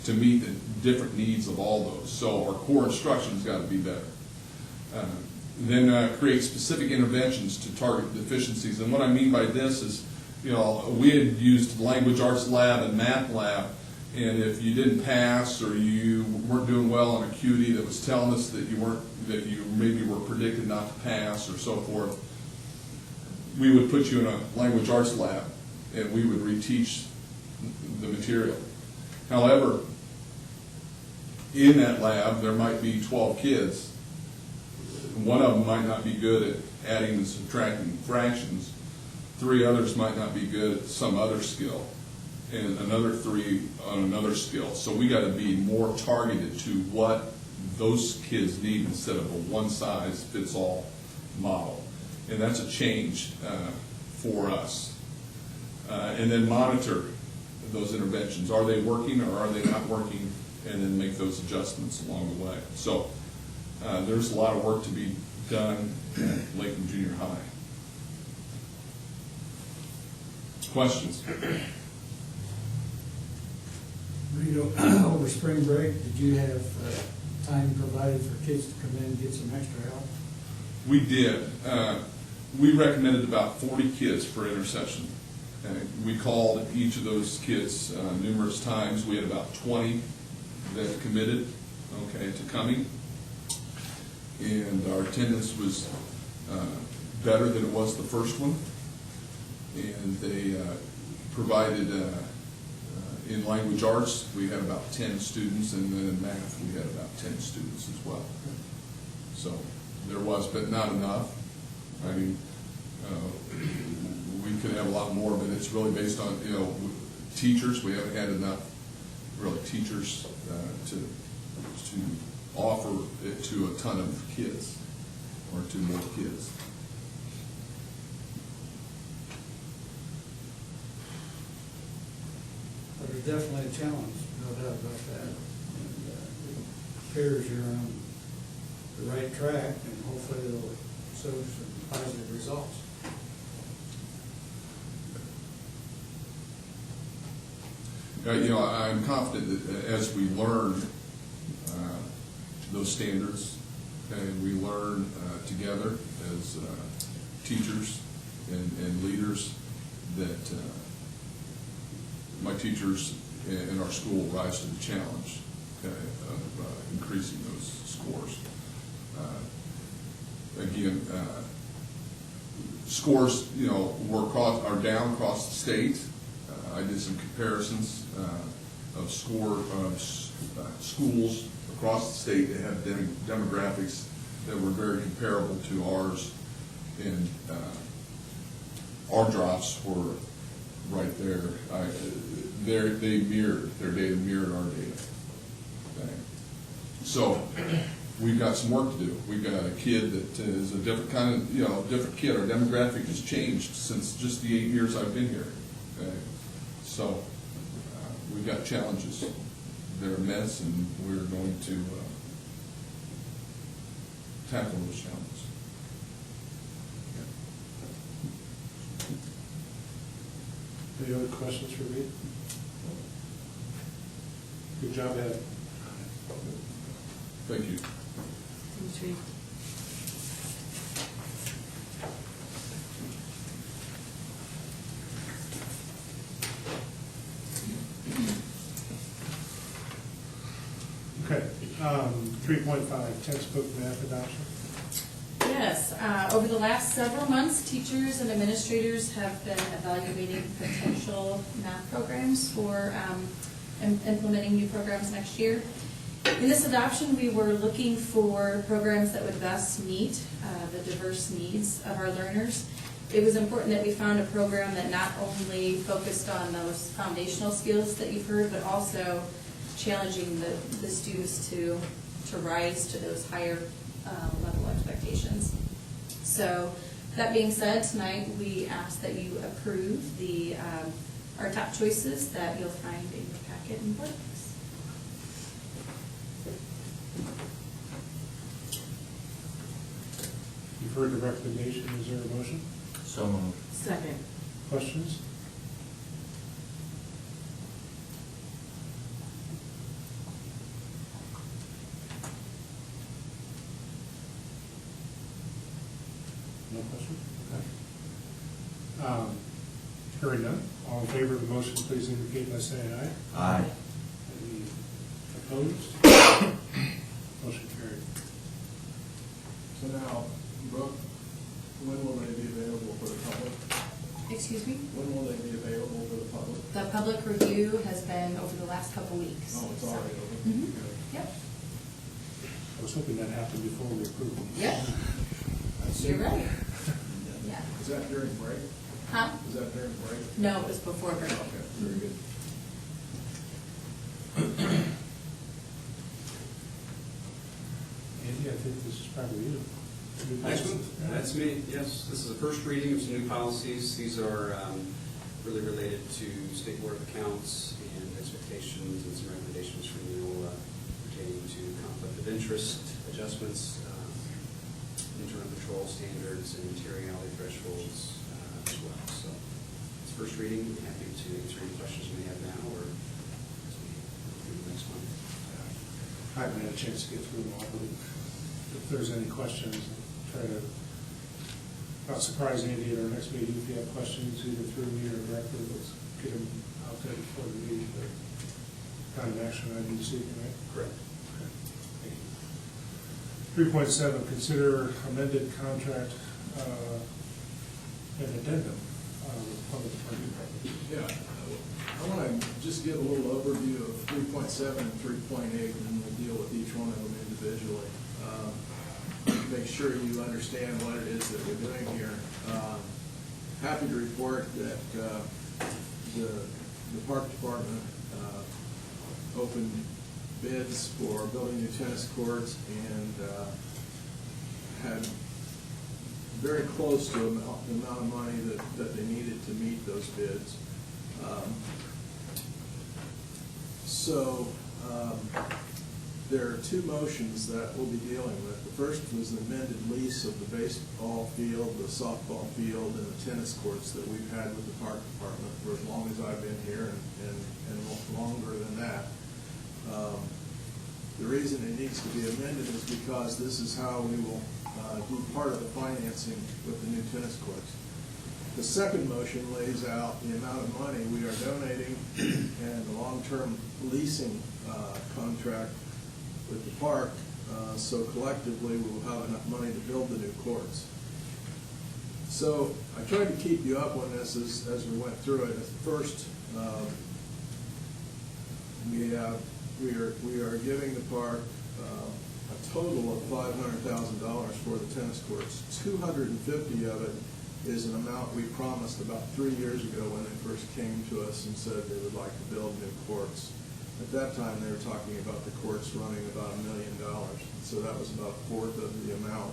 to meet the different needs of all those. So our core instruction's got to be better. Then create specific interventions to target deficiencies. And what I mean by this is, you know, we had used language arts lab and math lab, and if you didn't pass or you weren't doing well on acuity, that was telling us that you maybe were predicted not to pass or so forth, we would put you in a language arts lab and we would reteach the material. However, in that lab there might be 12 kids. One of them might not be good at adding and subtracting fractions. 3 others might not be good at some other skill, and another 3 on another skill. So we got to be more targeted to what those kids need instead of a one-size-fits-all model. And that's a change for us. And then monitor those interventions. Are they working or are they not working? And then make those adjustments along the way. So there's a lot of work to be done at Lakeland Junior High. Questions?
Rito, over spring break, did you have time provided for kids to come in and get some extra help?
We did. We recommended about 40 kids per intercession. We called each of those kids numerous times. We had about 20 that committed, okay, to coming. And our attendance was better than it was the first one. And they provided, in language arts, we had about 10 students, and then in math, we had about 10 students as well. So there was, but not enough. I mean, we could have a lot more, but it's really based on, you know, teachers. We haven't had enough, really, teachers to offer it to a ton of kids, or to more kids.
But it's definitely a challenge, no doubt about that. And it appears you're on the right track, and hopefully it'll show some positive results.
You know, I'm confident that as we learn those standards, and we learn together as teachers and leaders that my teachers in our school rise to the challenge, okay, of increasing those scores. Again, scores, are down across the state. I did some comparisons of schools across the state that have demographics that were very comparable to ours, and our drops were right there. Their data mirrored our data. Okay. So we've got some work to do. We've got a kid that is a different kind of, different kid. Our demographic has changed since just the 8 years I've been here. Okay. So we've got challenges. They're immense, and we're going to tackle those challenges.
Any other questions for me? Good job, Ed.
Thank you.
Dimitri.
Okay, 3.5, textbook math adoption.
Yes, over the last several months, teachers and administrators have been evaluating potential math programs for implementing new programs next year. In this adoption, we were looking for programs that would best meet the diverse needs of our learners. It was important that we found a program that not only focused on those foundational skills that you've heard, but also challenging the students to rise to those higher level expectations. So that being said, tonight we ask that you approve our top choices that you'll find in your packet and books.
You've heard the recommendation. Is there a motion?
So moved.
Second.
Questions? No question? Okay. Hearing none, all in favor of the motion, please indicate by saying aye.
Aye.
Any opposed? Motion carried.
So now, Brooke, when will they be available for the public?
Excuse me?
When will they be available for the public?
The public review has been over the last couple weeks.
Oh, it's already over?
Mhm.
Good.
Yep.
I was hoping that happened before we approved them.
Yep. You're right. Yeah.
Is that during break?
Huh?
Is that during break?
No, it was before break.
Okay, very good.
Andy, I think this is probably you.
Next one, that's me, yes. This is the first reading of some new policies. These are really related to State Board of Accounts and expectations and some recommendations from Neola pertaining to conflict of interest adjustments, internal control standards, and materiality thresholds as well. So it's first reading. I'm happy to answer any questions you may have now or as we go through the next one.
I haven't had a chance to get through them all, but if there's any questions, try to not surprise Andy at our next meeting. If you have questions, either through me or directly, let's get them out there before the meeting. But kind of action item this evening, right?
Correct.
Okay. Thank you. 3.7, consider amended contract and addendum with public department.
Yeah, I want to just give a little overview of 3.7 and 3.8, and then we'll deal with each one of them individually. Make sure you understand what it is that we're doing here. Happy to report that the park department opened bids for building new tennis courts and had very close to the amount of money that they needed to meet those bids. There are two motions that we'll be dealing with. The first was the amended lease of the baseball field, the softball field, and the tennis courts that we've had with the park department for as long as I've been here and longer than that. The reason it needs to be amended is because this is how we will do part of the financing with the new tennis courts. The second motion lays out the amount of money we are donating and the long-term leasing contract with the park, so collectively we will have enough money to build the new courts. So I tried to keep you up on this as we went through it. At first, we are giving the park a total of $500,000 for the tennis courts. $250,000 of it is an amount we promised about 3 years ago when they first came to us and said they would like to build new courts. At that time, they were talking about the courts running about $1 million, so that was about a fourth of the amount.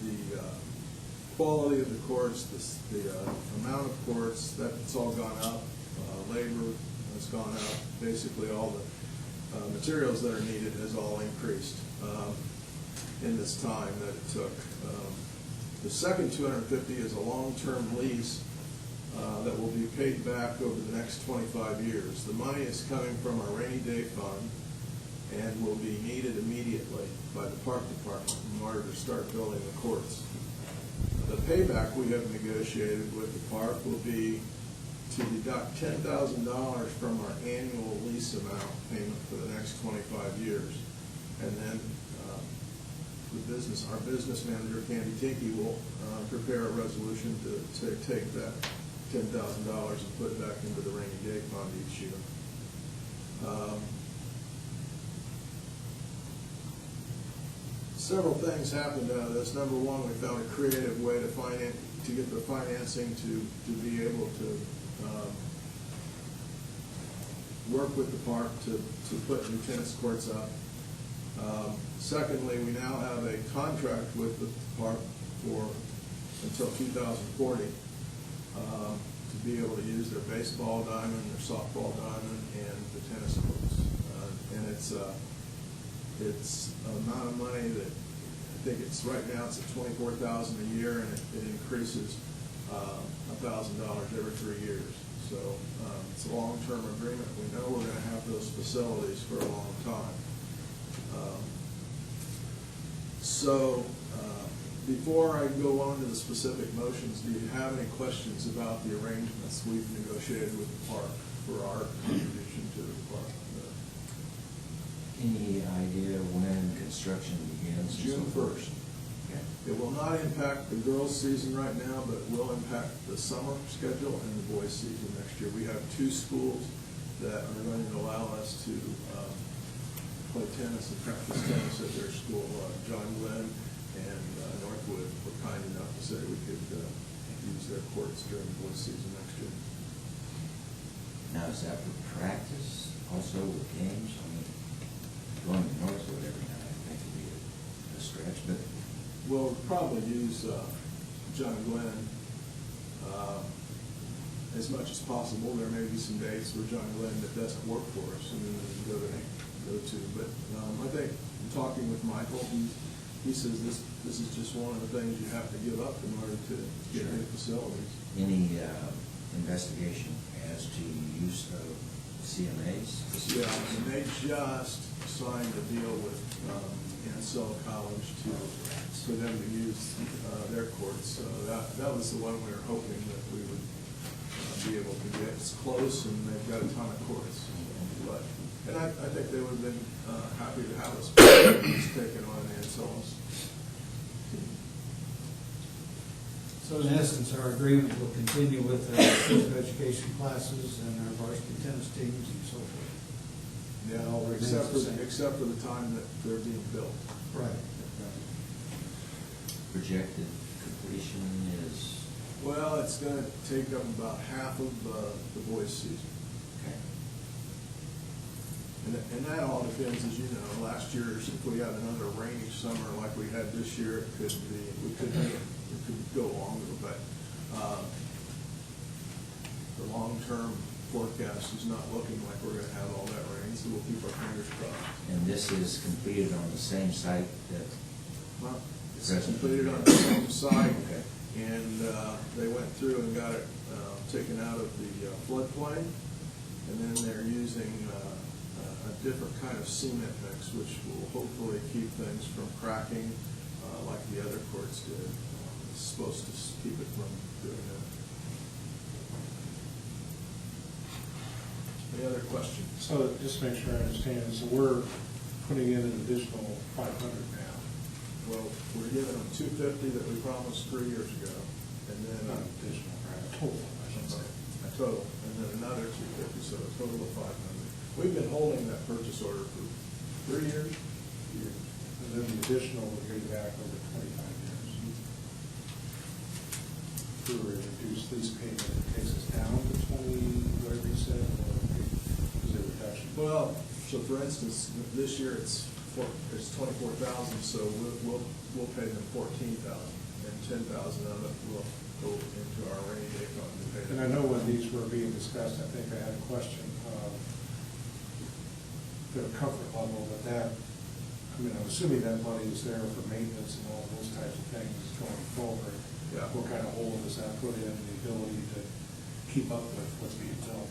The quality of the courts, the amount of courts, that's all gone up. Labor has gone up. Basically, all the materials that are needed has all increased in this time that it took. The second $250,000 is a long-term lease that will be paid back over the next 25 years. The money is coming from our rainy day fund and will be needed immediately by the park department in order to start building the courts. The payback we have negotiated with the park will be to deduct $10,000 from our annual lease amount payment for the next 25 years. And then our business manager, Candy Tinky, will prepare a resolution to take that $10,000 and put it back into the rainy day fund each year. Several things happened out of this. Number one, we found a creative way to get the financing to be able to work with the park to put new tennis courts up. Secondly, we now have a contract with the park until 2040 to be able to use their baseball diamond, their softball diamond, and the tennis courts. And it's an amount of money that I think right now it's at $24,000 a year, and it increases $1,000 every 3 years. So it's a long-term agreement. We know we're going to have those facilities for a long time. Before I go on to the specific motions, do you have any questions about the arrangements we've negotiated with the park for our contribution to the park?
Any idea when construction begins?
June 1st.
Okay.
It will not impact the girls' season right now, but it will impact the summer schedule and the boys' season next year. We have 2 schools that are going to allow us to play tennis and practice tennis at their school. John Glenn and Northwood were kind enough to say we could use their courts during the boys' season next year.
Now, is that for practice also with games? I mean, going to Northwood every night, I think would be a stretch, but.
We'll probably use John Glenn as much as possible. There may be some days where John Glenn that doesn't work for us and then we go to. But I think in talking with Michael, he says this is just one of the things you have to give up in order to get new facilities.
Any investigation as to use of CMAs?
Yeah, and they just signed a deal with Ansel College for them to use their courts. So that was the one we were hoping that we would be able to get. It's close, and they've got a ton of courts. And I think they would have been happy to have us taken on Ansel's team.
So in essence, our agreement will continue with our physical education classes and our varsity tennis teams and so forth.
Yeah,
All remains
except
the same.
for the time that they're being built.
Right.
Projected completion is?
Well, it's going to take up about half of the boys' season.
Okay.
And that all depends, as you know. Last year, if we had another rainy summer like we had this year, it could go longer. But the long-term forecast is not looking like we're going to have all that rain, so we'll keep our fingers crossed.
And this is completed on the same site that?
Well, it's completed on the same site,
Okay.
and they went through and got it taken out of the floodplain, and then they're using a different kind of cement mix, which will hopefully keep things from cracking like the other courts did. It's supposed to keep it from doing that. Any other questions?
So just to make sure I understand, so we're putting in an additional 500 now.
Well, we're giving them 250 that we promised 3 years ago, and then
Not additional, right, total, I should say.
a total, and then another 250, so a total of 500. We've been holding that purchase order for 3 years.
And then the additional will be back over 25 years. Through a reduced lease payment, it takes us down to 20, whatever you said, or is it a reduction?
Well, so for instance, this year it's 24,000, so we'll pay them 14,000, and 10,000 of it will go into our rainy day fund to pay them.
And I know when these were being discussed, I think I had a question of their comfort level with that. I mean, I'm assuming that money is there for maintenance and all those types of things going forward.
Yeah.
What kind of hole does that put in the ability to keep up with what's being built?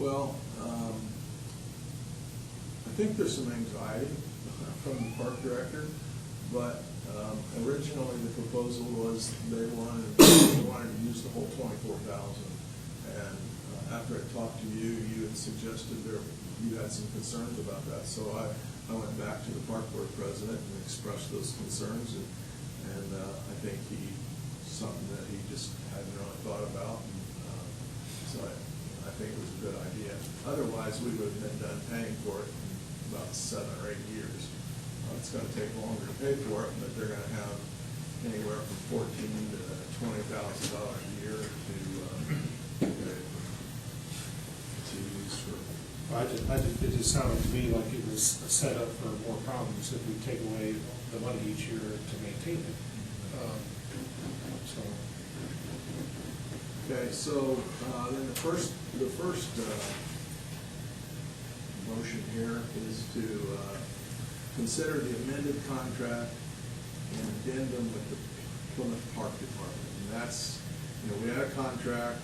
Well, I think there's some anxiety from the park director, but originally the proposal was they wanted to use the whole 24,000. And after I talked to you, you had suggested you had some concerns about that. So I went back to the park board president and expressed those concerns, and I think something that he just hadn't really thought about. And, so I think it was a good idea. Otherwise, we would have been done paying for it in about 7 or 8 years. It's going to take longer to pay for it, but they're going to have anywhere from $14,000 to $20,000 a year to use for.
It just sounded to me like it was set up for more problems if we take away the money each year to maintain it.
Okay, so then the first motion here is to consider the amended contract and addendum with the Plymouth Park Department. And that's, we had a contract,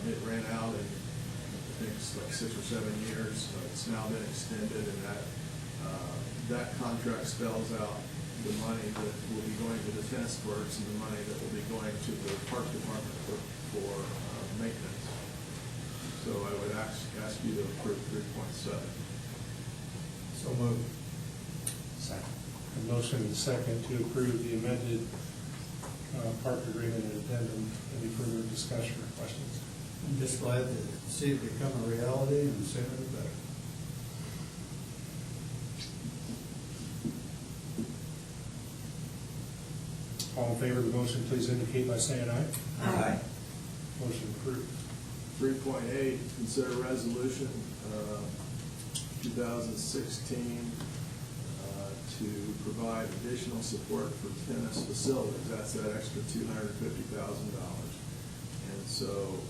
it ran out in, I think it's like 6 or 7 years. It's now been extended, and that contract spells out the money that will be going to the tennis courts and the money that will be going to the park department for maintenance. So I would ask you to approve 3.7.
So moved.
Second. A motion and second to approve the amended park agreement and addendum. Any further discussion or questions?
I'm just glad to see it become a reality, and the sooner the better.
All in favor of the motion, please indicate by saying aye.
Aye.
Motion approved.
3.8, consider resolution 2016 to provide additional support for tennis facilities. That's that extra $250,000. And so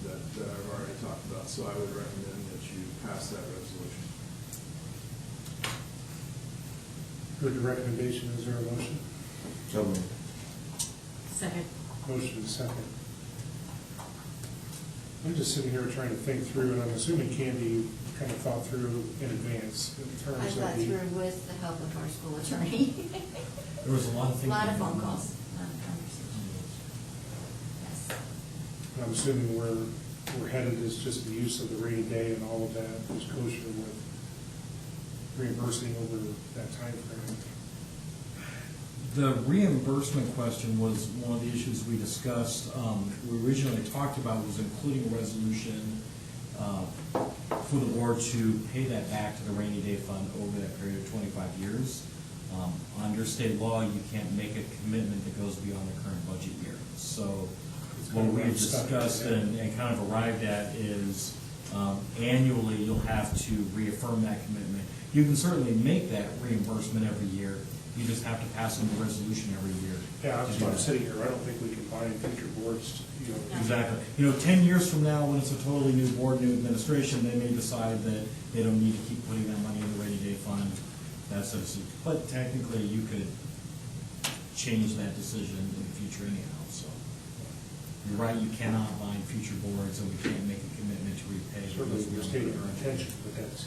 that I've already talked about. So I would recommend that you pass that resolution.
Heard the recommendation. Is there a motion?
So moved.
Second.
Motion and second. I'm just sitting here trying to think through, and I'm assuming Candy kind of thought through in advance in terms
I
of
thought
the.
through with the help of our school attorney.
There was a lot of
A
things.
lot of phone calls, a lot of conversations. Yes.
I'm assuming where we're headed is just the use of the rainy day and all of that is kosher with reimbursing over that time frame.
The reimbursement question was one of the issues we discussed. We originally talked about was including a resolution for the board to pay that back to the rainy day fund over that period of 25 years. Under state law, you can't make a commitment that goes beyond the current budget year. So what we've discussed and kind of arrived at is annually you'll have to reaffirm that commitment. You can certainly make that reimbursement every year. You just have to pass on the resolution every year.
Yeah, I'm just sitting here, I don't think we can bind future boards,
Exactly. 10 years from now, when it's a totally new board, new administration, they may decide that they don't need to keep putting that money in the rainy day fund. But technically, you could change that decision in the future anyhow, so.
You're right, you cannot bind future boards, and we can't make a commitment to repay.
Certainly, we're stating our intention, but that's,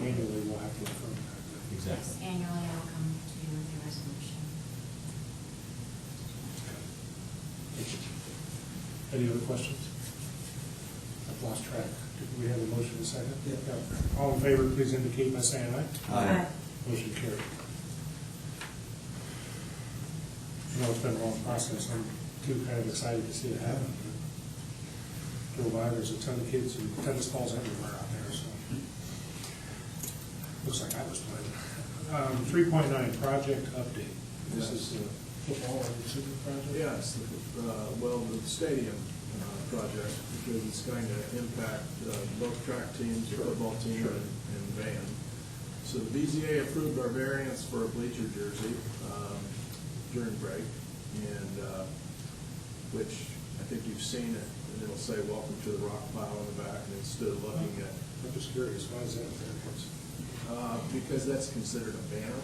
annually, we'll have to affirm that.
Exactly.
Annually, I'll come to you with a resolution.
Any other questions? I've lost track. Did we have a motion in a second? Yeah. All in favor, please indicate by saying aye.
Aye.
Motion carried. I know it's been a long process. I'm too kind of excited to see it happen. Go by, there's a ton of kids and tennis balls everywhere out there, so. Looks like I was playing. 3.9, project update. This is the football and super project?
Yes, well, the stadium project, because it's going to impact both track teams, the football team, and band. So the BZA approved our variance for a bleacher jersey during break, and which I think you've seen it, and it'll say "Welcome to the Rock Pile" on the back, and instead of looking at.
I'm just curious, why is that a variance?
Because that's considered a banner,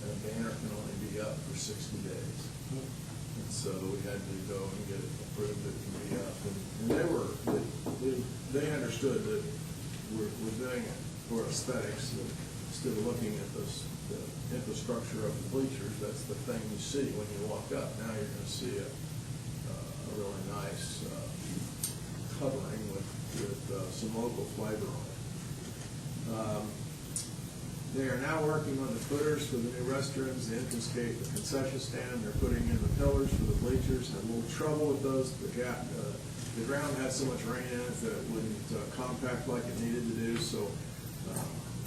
and a banner can only be up for 60 days. And so we had to go and get it approved that it can be up. And they understood that we're doing it for aesthetics. Instead of looking at the infrastructure of the bleachers, that's the thing you see when you walk up. Now you're going to see a really nice covering with some local flavor on it. They are now working on the footers for the new restrooms, the entrance gate, the concession stand. They're putting in the pillars for the bleachers. Had a little trouble with those. The ground had so much rain in it that it wouldn't compact like it needed to do. So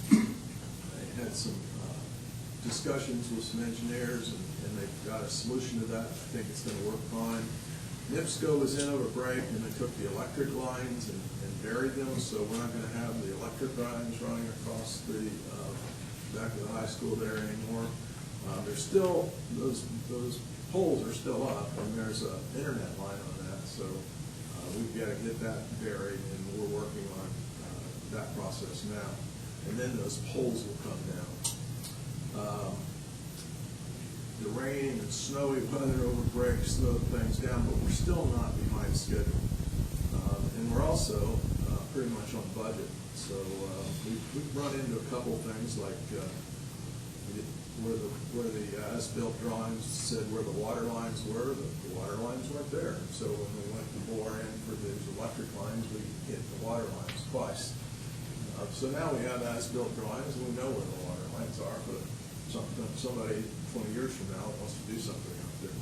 they had some discussions with some engineers, and they've got a solution to that. I think it's going to work fine. NIPSCO was in over break, and they took the electric lines and buried them. So we're not going to have the electric lines running across the back of the high school there anymore. There's still, those poles are still up, and there's an internet line on that, so we've got to get that buried, and we're working on that process now. And then those poles will come down. The rain and snowy weather over break slowed things down, but we're still not behind schedule. And we're also pretty much on budget. So we've run into a couple things like where the as-built drawings said where the water lines were, the water lines weren't there. So when we went to bore in for these electric lines, we hit the water lines twice. So now we have as-built drawings, and we know where the water lines are, but somebody 20 years from now wants to do something out there.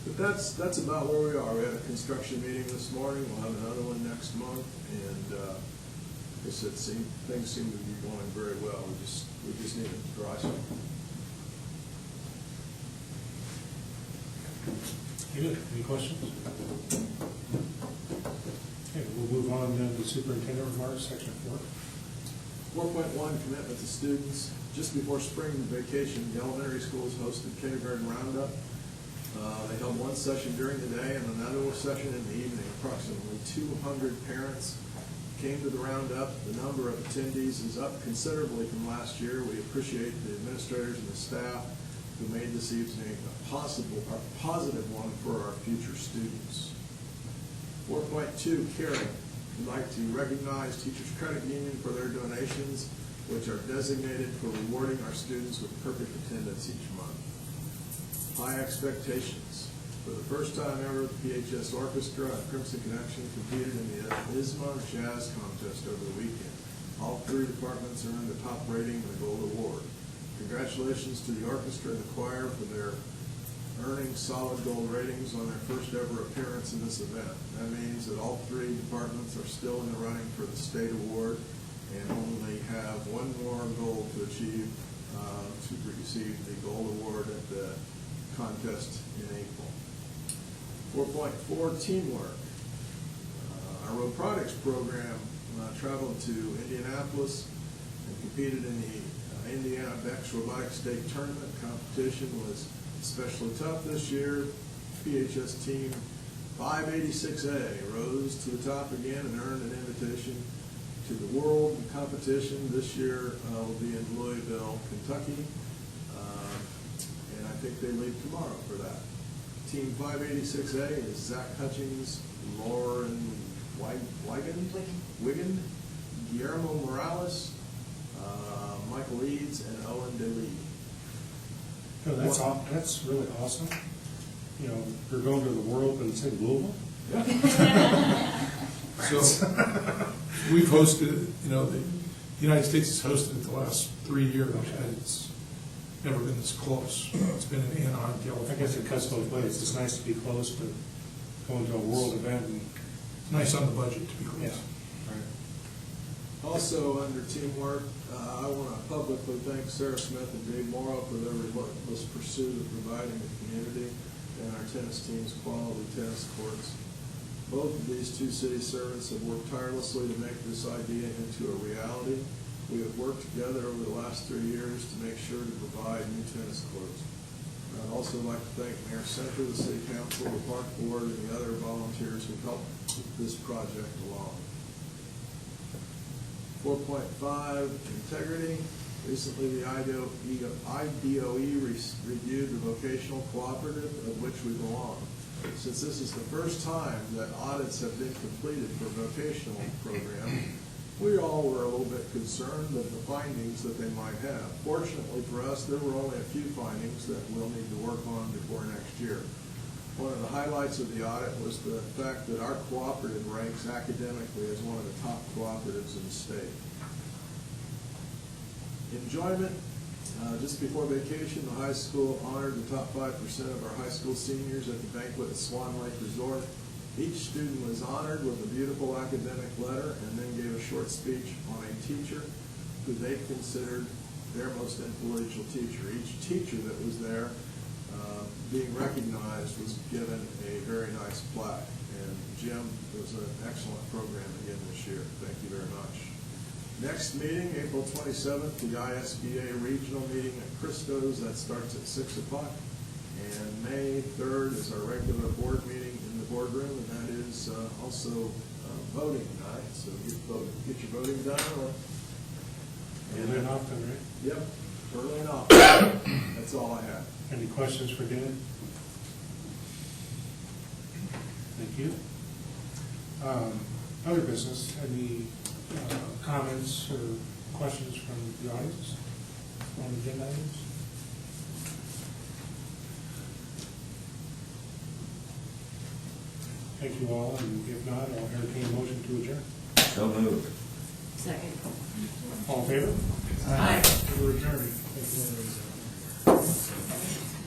But that's about where we are. We had a construction meeting this morning. We'll have another one next month, and like I said, things seem to be going very well. We just need to dry some.
Good. Any questions? Okay, we'll move on then to superintendent remarks, section 4.
4.1, commitment to students. Just before spring vacation, the elementary schools hosted kindergarten roundup. They held one session during the day and another session in the evening. Approximately 200 parents came to the roundup. The number of attendees is up considerably from last year. We appreciate the administrators and the staff who made this evening a positive one for our future students. 4.2, caring. We'd like to recognize Teachers Credit Union for their donations, which are designated for rewarding our students with perfect attendance each month. High expectations. For the first time ever, the PHS Orchestra and Crimson Connection competed in the ISMA Jazz Contest over the weekend. All 3 departments earned the top rating and the Gold Award. Congratulations to the orchestra and the choir for their earning solid gold ratings on their first ever appearance in this event. That means that all 3 departments are still in the running for the state award and only have one more goal to achieve to receive the gold award at the contest in April. 4.4, teamwork. Our road products program traveled to Indianapolis and competed in the Indiana Bex Robotics State Tournament. Competition was especially tough this year. PHS team 586A rose to the top again and earned an invitation to the world competition. This year will be in Louisville, Kentucky, and I think they leave tomorrow for that. Team 586A is Zach Hutchings, Lauren Wigan, Guillermo Morales, Michael Eads, and Owen DeLee.
Oh, that's really awesome. You know, you're going to the World and say Louisville?
So, we've hosted, you know, the United States has hosted it the last 3 years, and it's never been this close. It's been in Anaheim, California.
I guess it cuts both ways. It's nice to be close, but going to a world event and.
It's nice on the budget to be close.
Yeah. Right.
Also, under teamwork, I want to publicly thank Sarah Smith and Dave Morrow for their relentless pursuit of providing the community and our tennis team's quality tennis courts. Both of these two city servants have worked tirelessly to make this idea into a reality. We have worked together over the last 3 years to make sure to provide new tennis courts. I'd also like to thank Mayor Center, the City Council, the Park Board, and the other volunteers who helped this project along. 4.5, integrity. Recently, the IDOE reviewed the vocational cooperative of which we belong. Since this is the first time that audits have been completed for vocational program, we all were a little bit concerned of the findings that they might have. Fortunately for us, there were only a few findings that we'll need to work on before next year. One of the highlights of the audit was the fact that our cooperative ranks academically as one of the top cooperatives in the state. Enjoyment. Just before vacation, the high school honored the top 5% of our high school seniors at the banquet at Swan Lake Resort. Each student was honored with a beautiful academic letter and then gave a short speech on a teacher who they considered their most influential teacher. Each teacher that was there being recognized was given a very nice plaque. And Jim, it was an excellent program again this year. Thank you very much. Next meeting, April 27th, the ISBA regional meeting at Christo's. That starts at 6 o'clock. And May 3rd is our regular board meeting in the boardroom, and that is also voting night. So get your voting done.
Early and often, right?
Yep, early and often. That's all I have.
Any questions for Dan? Thank you. Other business, any comments or questions from the audience on agenda items? Thank you all, and if not, I'll entertain a motion to adjourn.
So moved.
Second.
All in favor?
Aye.
We're adjourned. Thank you.